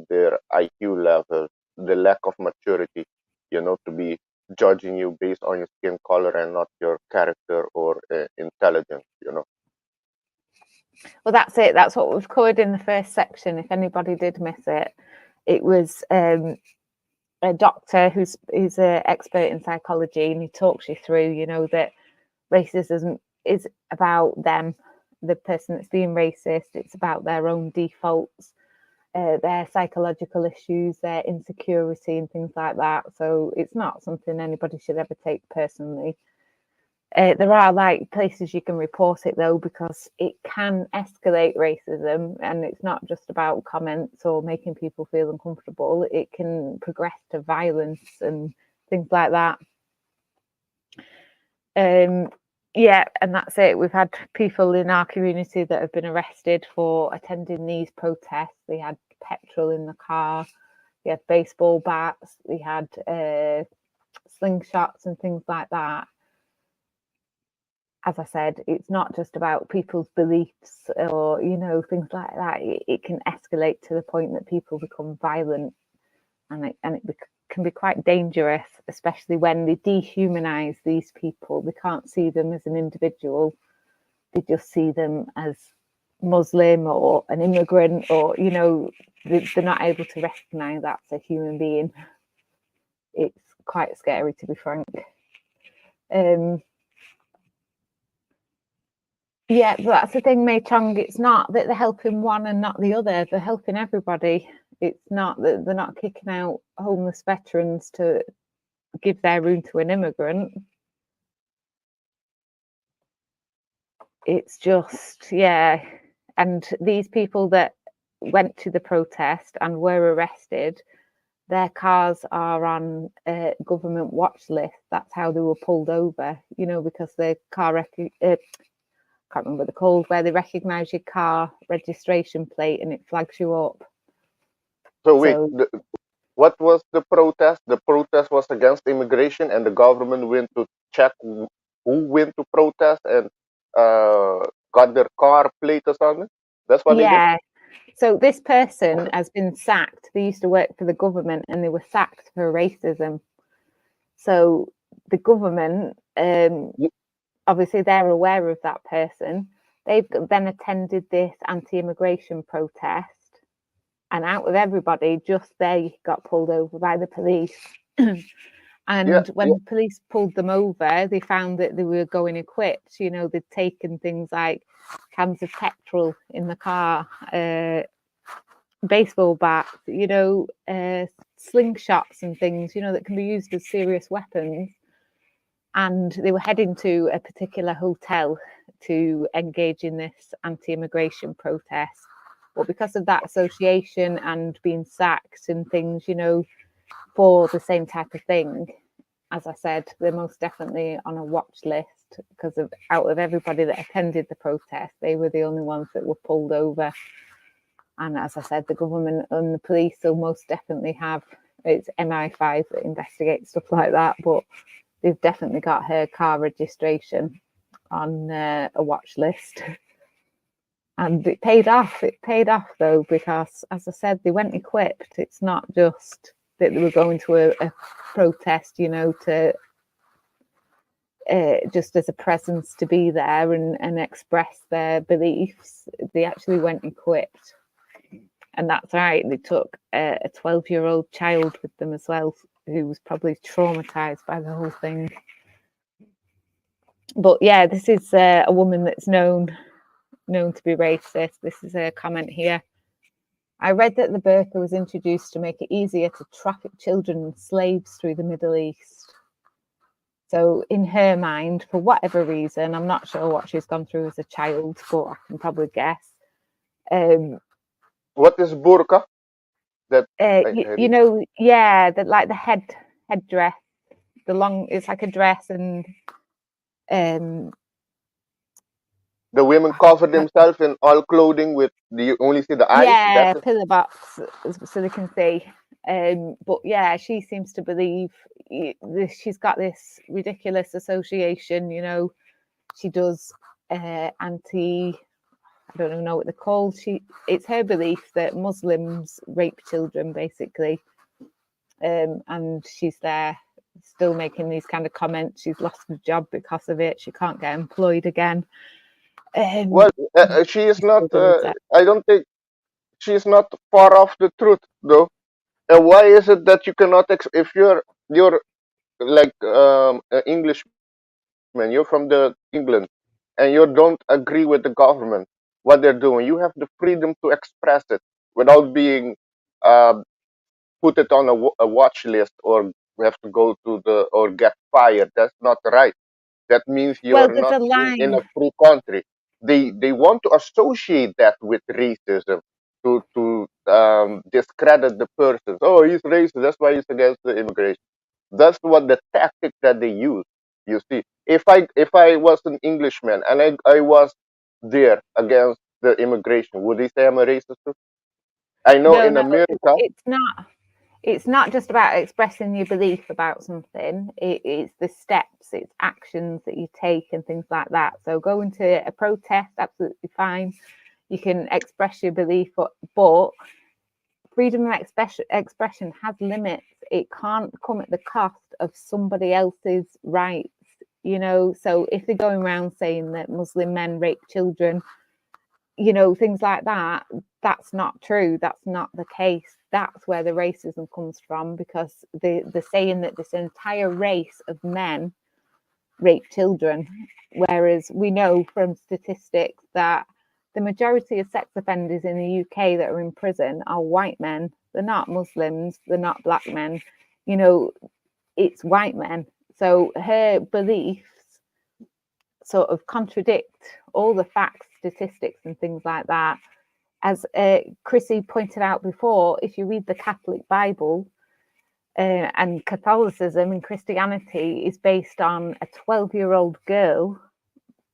[SPEAKER 4] their IQ level, the lack of maturity, to be judging you based on your skin color and not your character or intelligence.
[SPEAKER 2] Well, that's it. That's what we've covered in the first section. If anybody did miss it, it was a doctor who's an expert in psychology, and he talks you through, that racism is about them, the person that's being racist. It's about their own defaults, their psychological issues, their insecurity, and things like that. So it's not something anybody should ever take personally. There are like places you can report it though, because it can escalate racism, and it's not just about comments or making people feel uncomfortable. It can progress to violence and things like that. Yeah, and that's it. We've had people in our community that have been arrested for attending these protests. They had petrol in the car, they had baseball bats, they had slingshots and things like that. As I said, it's not just about people's beliefs or, things like that. It can escalate to the point that people become violent, and it can be quite dangerous, especially when they dehumanize these people. They can't see them as an individual. They just see them as Muslim or an immigrant, or, they're not able to recognize that's a human being. It's quite scary, to be frank. Yeah, but that's the thing, Mei Chong. It's not that they're helping one and not the other. They're helping everybody. It's not that they're not kicking out homeless veterans to give their room to an immigrant. It's just, and these people that went to the protest and were arrested, their cars are on a government watch list. That's how they were pulled over, because the car can't remember what they're called, where they recognise your car registration plate and it flags you up.
[SPEAKER 4] So wait, what was the protest? The protest was against immigration, and the government went to check who went to protest and got their car plate or something. That's what they did.
[SPEAKER 2] So this person has been sacked. They used to work for the government, and they were sacked for racism. So the government, obviously, they're aware of that person. They've then attended this anti-immigration protest, and out of everybody, just they got pulled over by the police. And when the police pulled them over, they found that they were going equipped. They'd taken things like cans of petrol in the car, baseball bats, slingshots and things, that can be used as serious weapons. And they were heading to a particular hotel to engage in this anti-immigration protest. But because of that association and being sacked and things, you know, for the same type of thing, as I said, they're most definitely on a watch list because of out of everybody that attended the protest, they were the only ones that were pulled over. And as I said, the government and the police will most definitely have, it's MI5 that investigates stuff like that, but they've definitely got her car registration on a watch list. And it paid off. It paid off though, because as I said, they went equipped. It's not just that they were going to a protest, you know, to just as a presence to be there and express their beliefs. They actually went equipped. And that's right, they took a 12-year-old child with them as well, who was probably traumatized by the whole thing. But yeah, this is a woman that's known to be racist. This is a comment here. I read that the burqa was introduced to make it easier to traffic children and slaves through the Middle East. So in her mind, for whatever reason, I'm not sure what she's gone through as a child, but I can probably guess.
[SPEAKER 4] What is burqa? That
[SPEAKER 2] You know, yeah, that like the headdress, the long. It's like a dress, and
[SPEAKER 4] the women cover themselves in all clothing with you only see the eyes.
[SPEAKER 2] yeah,
[SPEAKER 4] That's it.
[SPEAKER 2] pillar box so they can see. But yeah, she seems to believe she's got this ridiculous association. You know, she does anti. I don't even know what they're called. It's her belief that Muslims rape children, basically. And she's there still making these kind of comments. She's lost her job because of it. She can't get employed again.
[SPEAKER 4] Well, she is not.
[SPEAKER 2] That.
[SPEAKER 4] I don't think she is not far off the truth, though. Why is it that you cannot? If you're like Englishman, you're from the England, and you don't agree with the government, what they're doing, you have the freedom to express it without being uh, put it on a watch list or have to go to the or get fired. That's not right. That means
[SPEAKER 2] Well,
[SPEAKER 4] you're
[SPEAKER 2] there's
[SPEAKER 4] not
[SPEAKER 2] a
[SPEAKER 4] in a
[SPEAKER 2] line.
[SPEAKER 4] free country. They want to associate that with racism to discredit the person. Oh, he's racist. That's why he's against the immigration. That's what the tactic that they use. You see, if I was an Englishman and I was there against the immigration, would they say I'm a racist too? I know
[SPEAKER 2] No,
[SPEAKER 4] in
[SPEAKER 2] no,
[SPEAKER 4] America.
[SPEAKER 2] it's not. It's not just about expressing your belief about something. It's the steps, it's actions that you take and things like that. So going to a protest, absolutely fine. You can express your belief, but freedom of expression has limits. It can't come at the cost of somebody else's rights, you know. So if they're going around saying that Muslim men rape children, you know, things like that, that's not true. That's not the case. That's where the racism comes from, because they're saying that this entire race of men rape children, whereas we know from statistics that the majority of sex offenders in the UK that are in prison are white men. They're not Muslims, they're not black men, you know, it's white men. So her beliefs sort of contradict all the facts, statistics and things like that. As Chrissy pointed out before, if you read the Catholic Bible, and Catholicism and Christianity is based on a 12-year-old girl,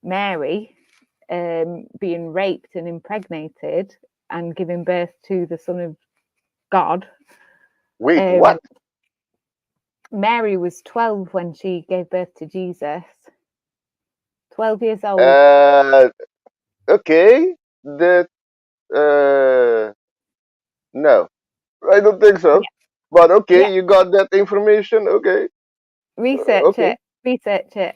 [SPEAKER 2] Mary, being raped and impregnated and giving birth to the Son of God.
[SPEAKER 4] Wait, what?
[SPEAKER 2] Mary was 12 when she gave birth to Jesus. 12 years old.
[SPEAKER 4] Okay. That no, I don't think so.
[SPEAKER 2] Yeah.
[SPEAKER 4] But okay,
[SPEAKER 2] Yeah.
[SPEAKER 4] you got that information. Okay.
[SPEAKER 2] Research
[SPEAKER 4] Okay.
[SPEAKER 2] it.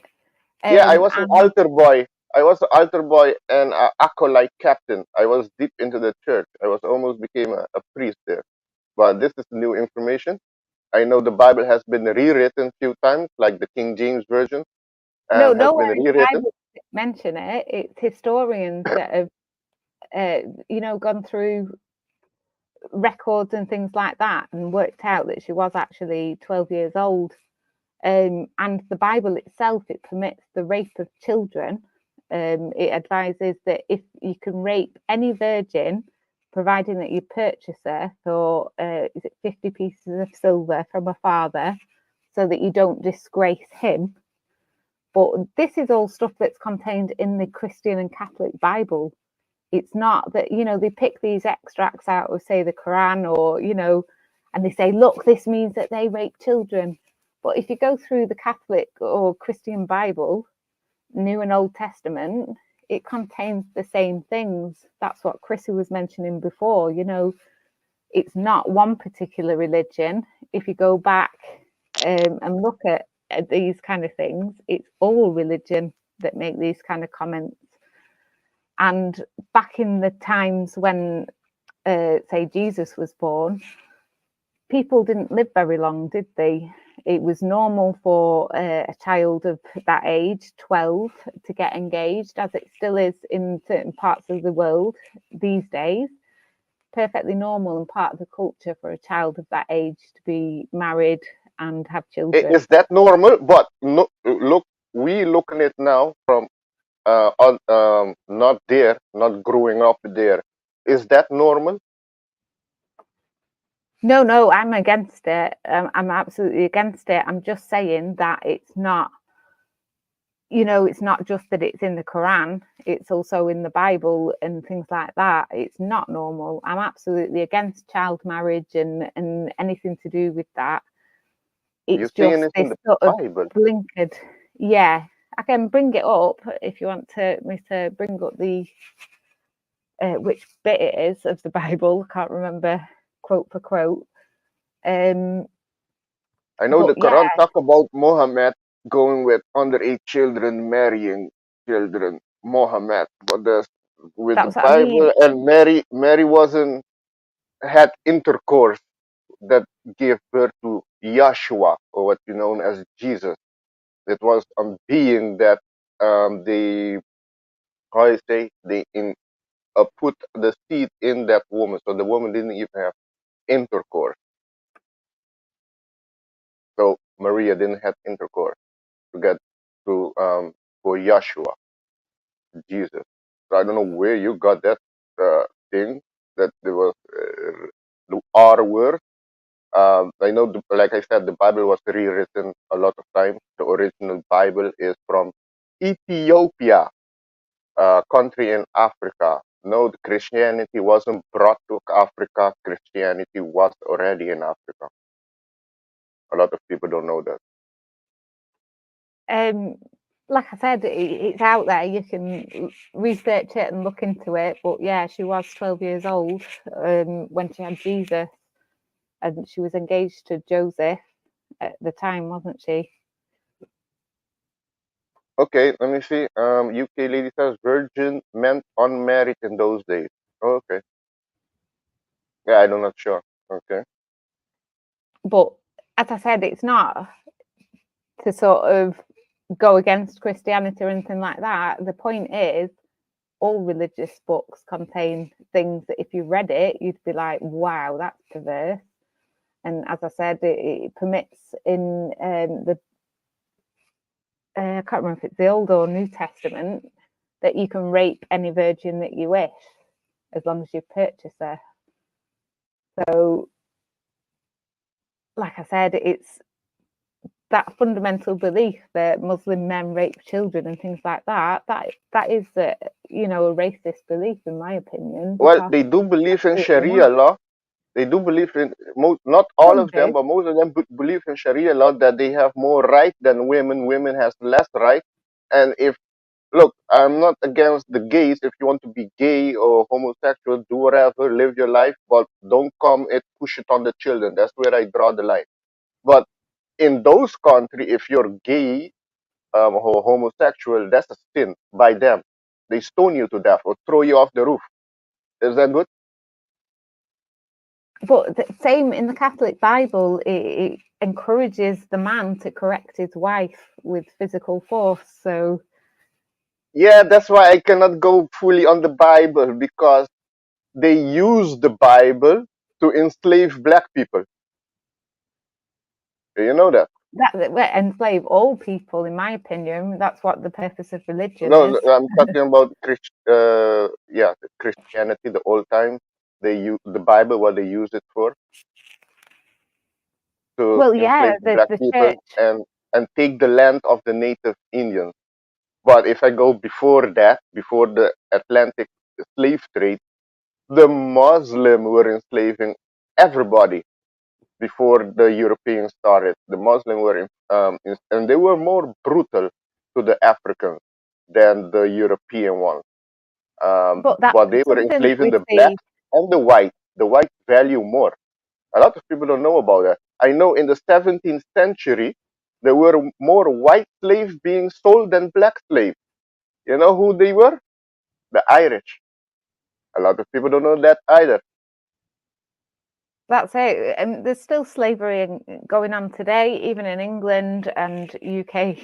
[SPEAKER 4] Yeah, I was an
[SPEAKER 2] And
[SPEAKER 4] altar boy. I was an altar boy and an acolyte captain. I was deep into the church. I was almost became a priest there. But this is new information. I know the Bible has been rewritten a few times, like the King James version,
[SPEAKER 2] no,
[SPEAKER 4] and has been
[SPEAKER 2] nowhere in the
[SPEAKER 4] rewritten.
[SPEAKER 2] Bible mention it. It's historians that have, you know, gone through records and things like that and worked out that she was actually 12 years old. And the Bible itself, it permits the rape of children. It advises that if you can rape any virgin providing that you purchase her for, is it 50 pieces of silver from her father, so that you don't disgrace him. But this is all stuff that's contained in the Christian and Catholic Bible. It's not that, you know, they pick these extracts out of, say, the Quran, or, you know, and they say, look, this means that they rape children. But if you go through the Catholic or Christian Bible, New and Old Testament, it contains the same things. That's what Chrissy was mentioning before. You know, it's not one particular religion. If you go back and look at these kind of things, it's all religion that make these kind of comments. And back in the times when, say, Jesus was born, people didn't live very long, did they? It was normal for a child of that age, 12, to get engaged, as it still is in certain parts of the world these days. Perfectly normal and part of the culture for a child of that age to be married and have children.
[SPEAKER 4] Is that normal? But no, look, we look at it now from not there, not growing up there. Is that normal?
[SPEAKER 2] No, I'm against it. I'm absolutely against it. I'm just saying that it's not, you know, it's not just that it's in the Quran, it's also in the Bible and things like that. It's not normal. I'm absolutely against child marriage and anything to do with that. It's
[SPEAKER 4] You're saying
[SPEAKER 2] just
[SPEAKER 4] it's in
[SPEAKER 2] this
[SPEAKER 4] the
[SPEAKER 2] sort of
[SPEAKER 4] Bible.
[SPEAKER 2] blinkered. Yeah, I can bring it up if you want me to bring up the which bit it is of the Bible. I can't remember quote for quote.
[SPEAKER 4] I know
[SPEAKER 2] But
[SPEAKER 4] the Quran talk about Muhammad going with underage children, marrying children, Muhammad. But with the
[SPEAKER 2] that's what I mean.
[SPEAKER 4] Bible, and Mary wasn't had intercourse that gave birth to Yeshua, or what you know as Jesus. It was a being that they, how I say, they put the seed in that woman, so the woman didn't even have intercourse. So Maria didn't have intercourse to get to for Yeshua, Jesus. So I don't know where you got that thing that there was the R word. I know, like I said, the Bible was rewritten a lot of times. The original Bible is from Ethiopia, country in Africa. No, the Christianity wasn't brought to Africa. Christianity was already in Africa. A lot of people don't know that.
[SPEAKER 2] Like I said, it's out there. You can research it and look into it. But yeah, she was 12 years old when she had Jesus, and she was engaged to Joseph at the time, wasn't she?
[SPEAKER 4] Okay, let me see. UK lady says virgin meant unmarried in those days. Okay. Yeah, I'm not sure. Okay.
[SPEAKER 2] But as I said, it's not to sort of go against Christianity or anything like that. The point is, all religious books contain things that if you read it, you'd be like, wow, that's perverse. And as I said, it permits in the I can't remember if it's the Old or New Testament that you can rape any virgin that you wish, as long as you purchase her. So, like I said, it's that fundamental belief that Muslim men rape children and things like that. That is a racist belief, in my opinion.
[SPEAKER 4] Well,
[SPEAKER 2] Because
[SPEAKER 4] they do believe in
[SPEAKER 2] absolutely
[SPEAKER 4] Sharia
[SPEAKER 2] not.
[SPEAKER 4] law. They do believe in not all
[SPEAKER 2] Some
[SPEAKER 4] of them,
[SPEAKER 2] do.
[SPEAKER 4] but most of them believe in Sharia law that they have more right than women. Women has less right. And if look, I'm not against the gays. If you want to be gay or homosexual, do whatever, live your life, but don't come and push it on the children. That's where I draw the line. But in those countries, if you're gay or homosexual, that's a sin by them. They stone you to death or throw you off the roof. Is that good?
[SPEAKER 2] But the same in the Catholic Bible, it encourages the man to correct his wife with physical force. So
[SPEAKER 4] Yeah, that's why I cannot go fully on the Bible because they use the Bible to enslave black people. Do you know that?
[SPEAKER 2] that enslave all people, in my opinion. That's what the purpose of religion
[SPEAKER 4] No,
[SPEAKER 2] is.
[SPEAKER 4] I'm talking about Christianity, the old time. they use the Bible, what they use it for, to
[SPEAKER 2] Well, yeah,
[SPEAKER 4] enslave the black
[SPEAKER 2] the
[SPEAKER 4] people
[SPEAKER 2] church.
[SPEAKER 4] and take the land of the native Indians. But if I go before that, before the Atlantic slave trade, the Muslim were enslaving everybody before the Europeans started. The Muslim were, and they were more brutal to the Africans than the European ones.
[SPEAKER 2] But that's
[SPEAKER 4] But they were
[SPEAKER 2] something that
[SPEAKER 4] enslaving
[SPEAKER 2] we
[SPEAKER 4] the black
[SPEAKER 2] see.
[SPEAKER 4] and the white. The white value more. A lot of people don't know about that. I know in the 17th century, there were more white slaves being sold than black slaves. You know who they were? The Irish. A lot of people don't know that either.
[SPEAKER 2] That's it. And there's still slavery going on today, even in England and UK.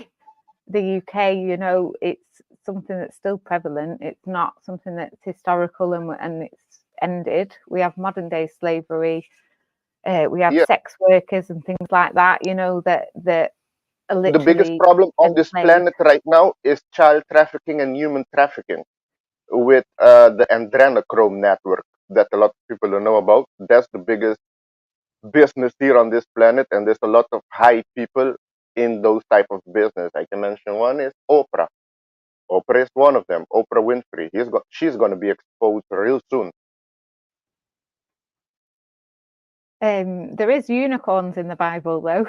[SPEAKER 2] The UK, you know, it's something that's still prevalent. It's not something that's historical and it's ended. We have modern day slavery. We have
[SPEAKER 4] Yeah,
[SPEAKER 2] sex workers and things like that, you know, that are
[SPEAKER 4] the biggest
[SPEAKER 2] literally
[SPEAKER 4] problem on this
[SPEAKER 2] enslaved.
[SPEAKER 4] planet right now is child trafficking and human trafficking with the adrenochrome network that a lot of people don't know about. That's the biggest business here on this planet, and there's a lot of high people in those type of business. I can mention one is Oprah. Oprah is one of them. Oprah Winfrey. She's going to be exposed real soon.
[SPEAKER 2] There is unicorns in the Bible, though.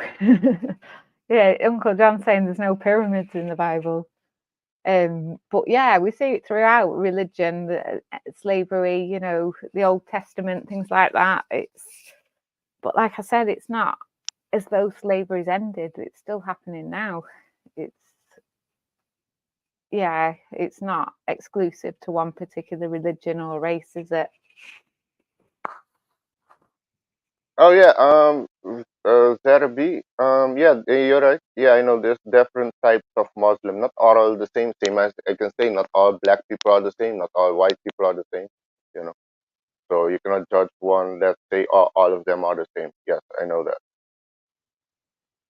[SPEAKER 2] Yeah, Uncle John's saying there's no pyramids in the Bible. But yeah, we see it throughout religion, slavery, you know, the Old Testament, things like that. But like I said, it's not as though slavery's ended. It's still happening now. It's not exclusive to one particular religion or race, is it?
[SPEAKER 4] Oh yeah, Zarabi. Yeah, you're right. Yeah, I know there's different types of Muslim. Not all the same. Same as I can say, not all black people are the same. Not all white people are the same. You know, so you cannot judge one that say all of them are the same. Yes, I know that.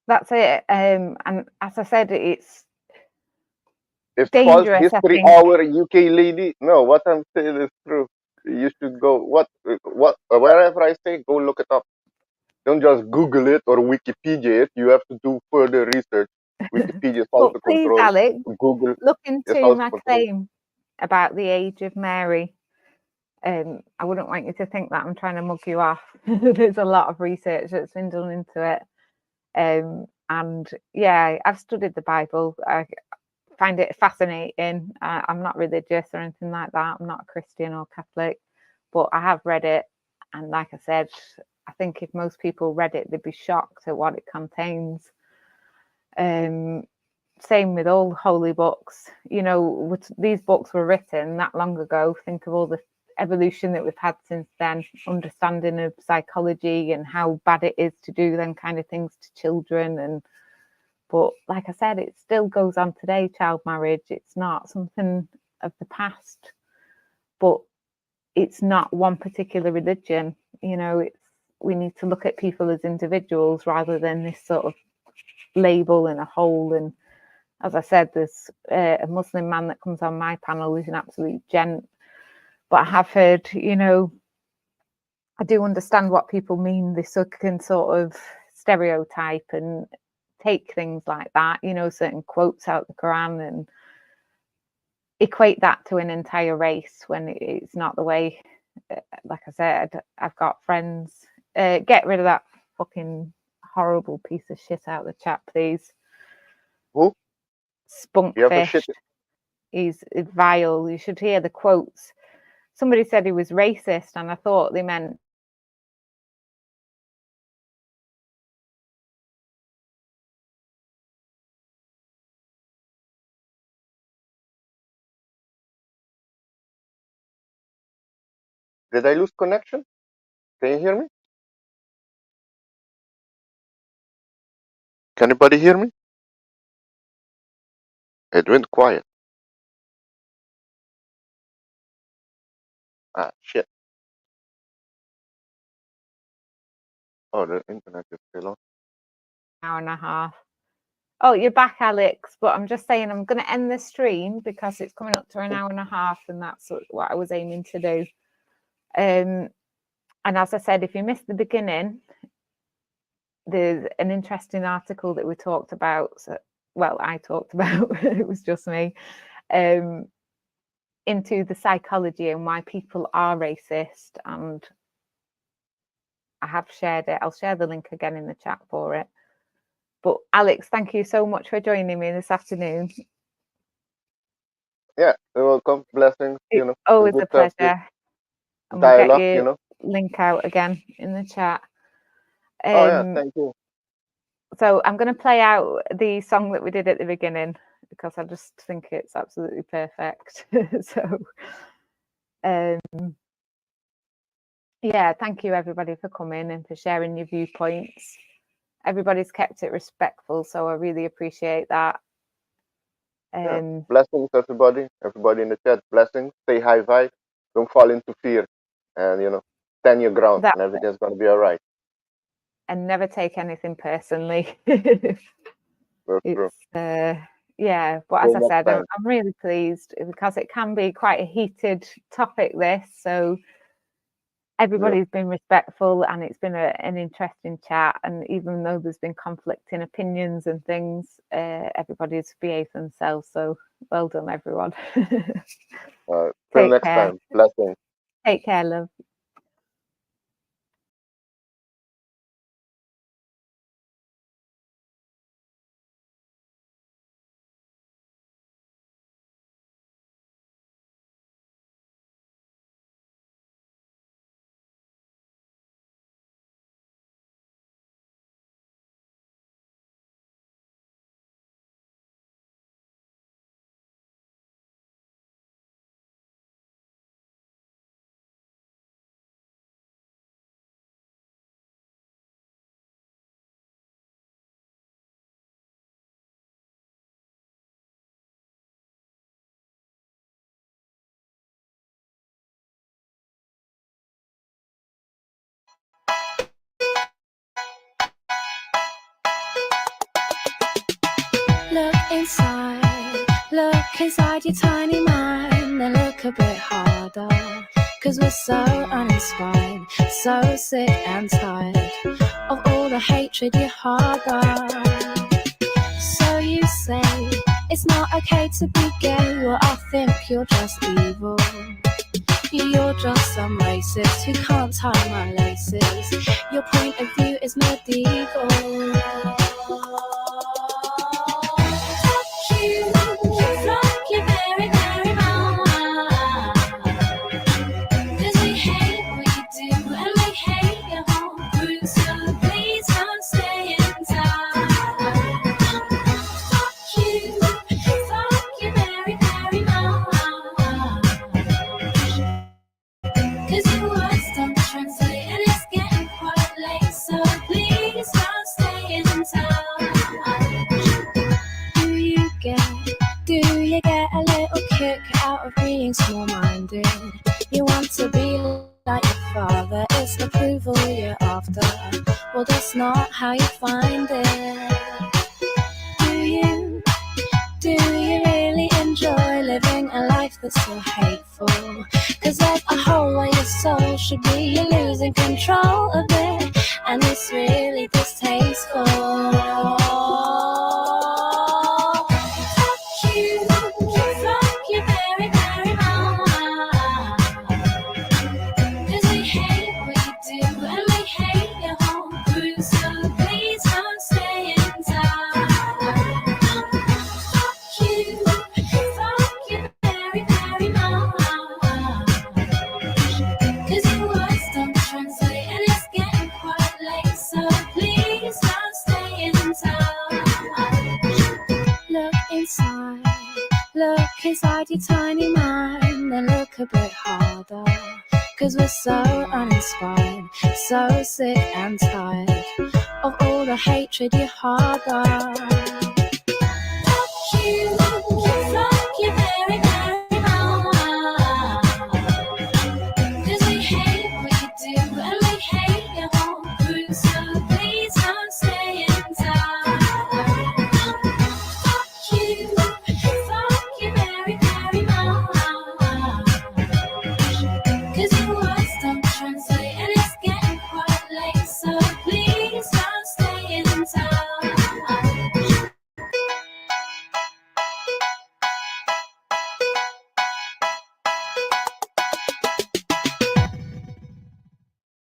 [SPEAKER 2] That's it. And as I said, it's
[SPEAKER 4] It's false
[SPEAKER 2] dangerous, I
[SPEAKER 4] history
[SPEAKER 2] think.
[SPEAKER 4] hour, UK lady. No, what I'm saying is true. You should go. Wherever I say, go look it up. Don't just Google it or Wikipedia it. You have to do further research. Wikipedia is
[SPEAKER 2] But
[SPEAKER 4] also
[SPEAKER 2] please,
[SPEAKER 4] controlled.
[SPEAKER 2] Alex,
[SPEAKER 4] Google
[SPEAKER 2] look
[SPEAKER 4] is
[SPEAKER 2] into
[SPEAKER 4] also
[SPEAKER 2] my
[SPEAKER 4] controlled.
[SPEAKER 2] claim about the age of Mary. I wouldn't want you to think that I'm trying to mug you off. There's a lot of research that's been done into it. And yeah, I've studied the Bible. I find it fascinating. I'm not religious or anything like that. I'm not a Christian or Catholic, but I have read it. And like I said, I think if most people read it, they'd be shocked at what it contains. Same with all holy books. You know, these books were written that long ago. Think of all the evolution that we've had since then, understanding of psychology and how bad it is to do them kind of things to children. But like I said, it still goes on today, child marriage. It's not something of the past, but it's not one particular religion. You know, we need to look at people as individuals rather than this sort of label and a whole. And as I said, there's a Muslim man that comes on my panel who's an absolute gent. But I have heard, you know, I do understand what people mean. They can sort of stereotype and take things like that, you know, certain quotes out of the Quran and equate that to an entire race when it's not the way. Like I said, I've got friends. Get rid of that fucking horrible piece of shit out of the chat, please.
[SPEAKER 4] Who? You have a
[SPEAKER 2] Spunkfish.
[SPEAKER 4] shit.
[SPEAKER 2] He's vile. You should hear the quotes. Somebody said he was racist, and I thought they meant
[SPEAKER 4] Did I lose connection? Can you hear me? Can anybody hear me? It went quiet. Ah, shit. Oh, the internet is still on.
[SPEAKER 2] hour and a half. Oh, you're back, Alex. But I'm just saying I'm going to end the stream because it's coming up to an hour and a half, and that's what I was aiming to do. And as I said, if you missed the beginning, there's an interesting article that we talked about. Well, I talked about, it was just me, into the psychology and why people are racist. And I have shared it. I'll share the link again in the chat for it. But Alex, thank you so much for joining me this afternoon.
[SPEAKER 4] Yeah, you're welcome. Blessings. You know,
[SPEAKER 2] Always
[SPEAKER 4] good
[SPEAKER 2] a
[SPEAKER 4] talk, good
[SPEAKER 2] pleasure. And we'll
[SPEAKER 4] dialogue.
[SPEAKER 2] get
[SPEAKER 4] You
[SPEAKER 2] your
[SPEAKER 4] know.
[SPEAKER 2] link out again in the chat.
[SPEAKER 4] Oh yeah, thank you.
[SPEAKER 2] So I'm going to play out the song that we did at the beginning because I just think it's absolutely perfect. So, yeah, thank you everybody for coming and for sharing your viewpoints. Everybody's kept it respectful, so I really appreciate that.
[SPEAKER 4] Yeah. Blessings, everybody. Everybody in the chat. Blessings. Stay high vibe. Don't fall into fear, and you know, stand your ground, and everything's gonna be all right.
[SPEAKER 2] And never take anything personally. Yeah, but as I said, I'm really pleased because it can be quite a heated topic, this. So everybody's been respectful and it's been an interesting chat. And even though there's been conflicting opinions and things, everybody's behaved themselves. So well done, everyone.
[SPEAKER 4] Till next time. Blessings.
[SPEAKER 2] Take care, love.
[SPEAKER 1] Look inside your tiny mind, then look a bit harder. Cause we're so uninspired, so sick and tired of all the hatred you harbor. So you say it's not okay to be gay, well I think you're just evil. You're just some racist who can't tie my laces. Your point of view is medieval. Small-minded, you want to be like your father, it's approval you're after. Well, that's not how you find it. Do you really enjoy living a life that's so hateful? Cause there's a hole where your soul should be, you're losing control of it, and it's really distasteful. Look inside your tiny mind, then look a bit harder. Cause we're so uninspired, so sick and tired of all the hatred you harbor.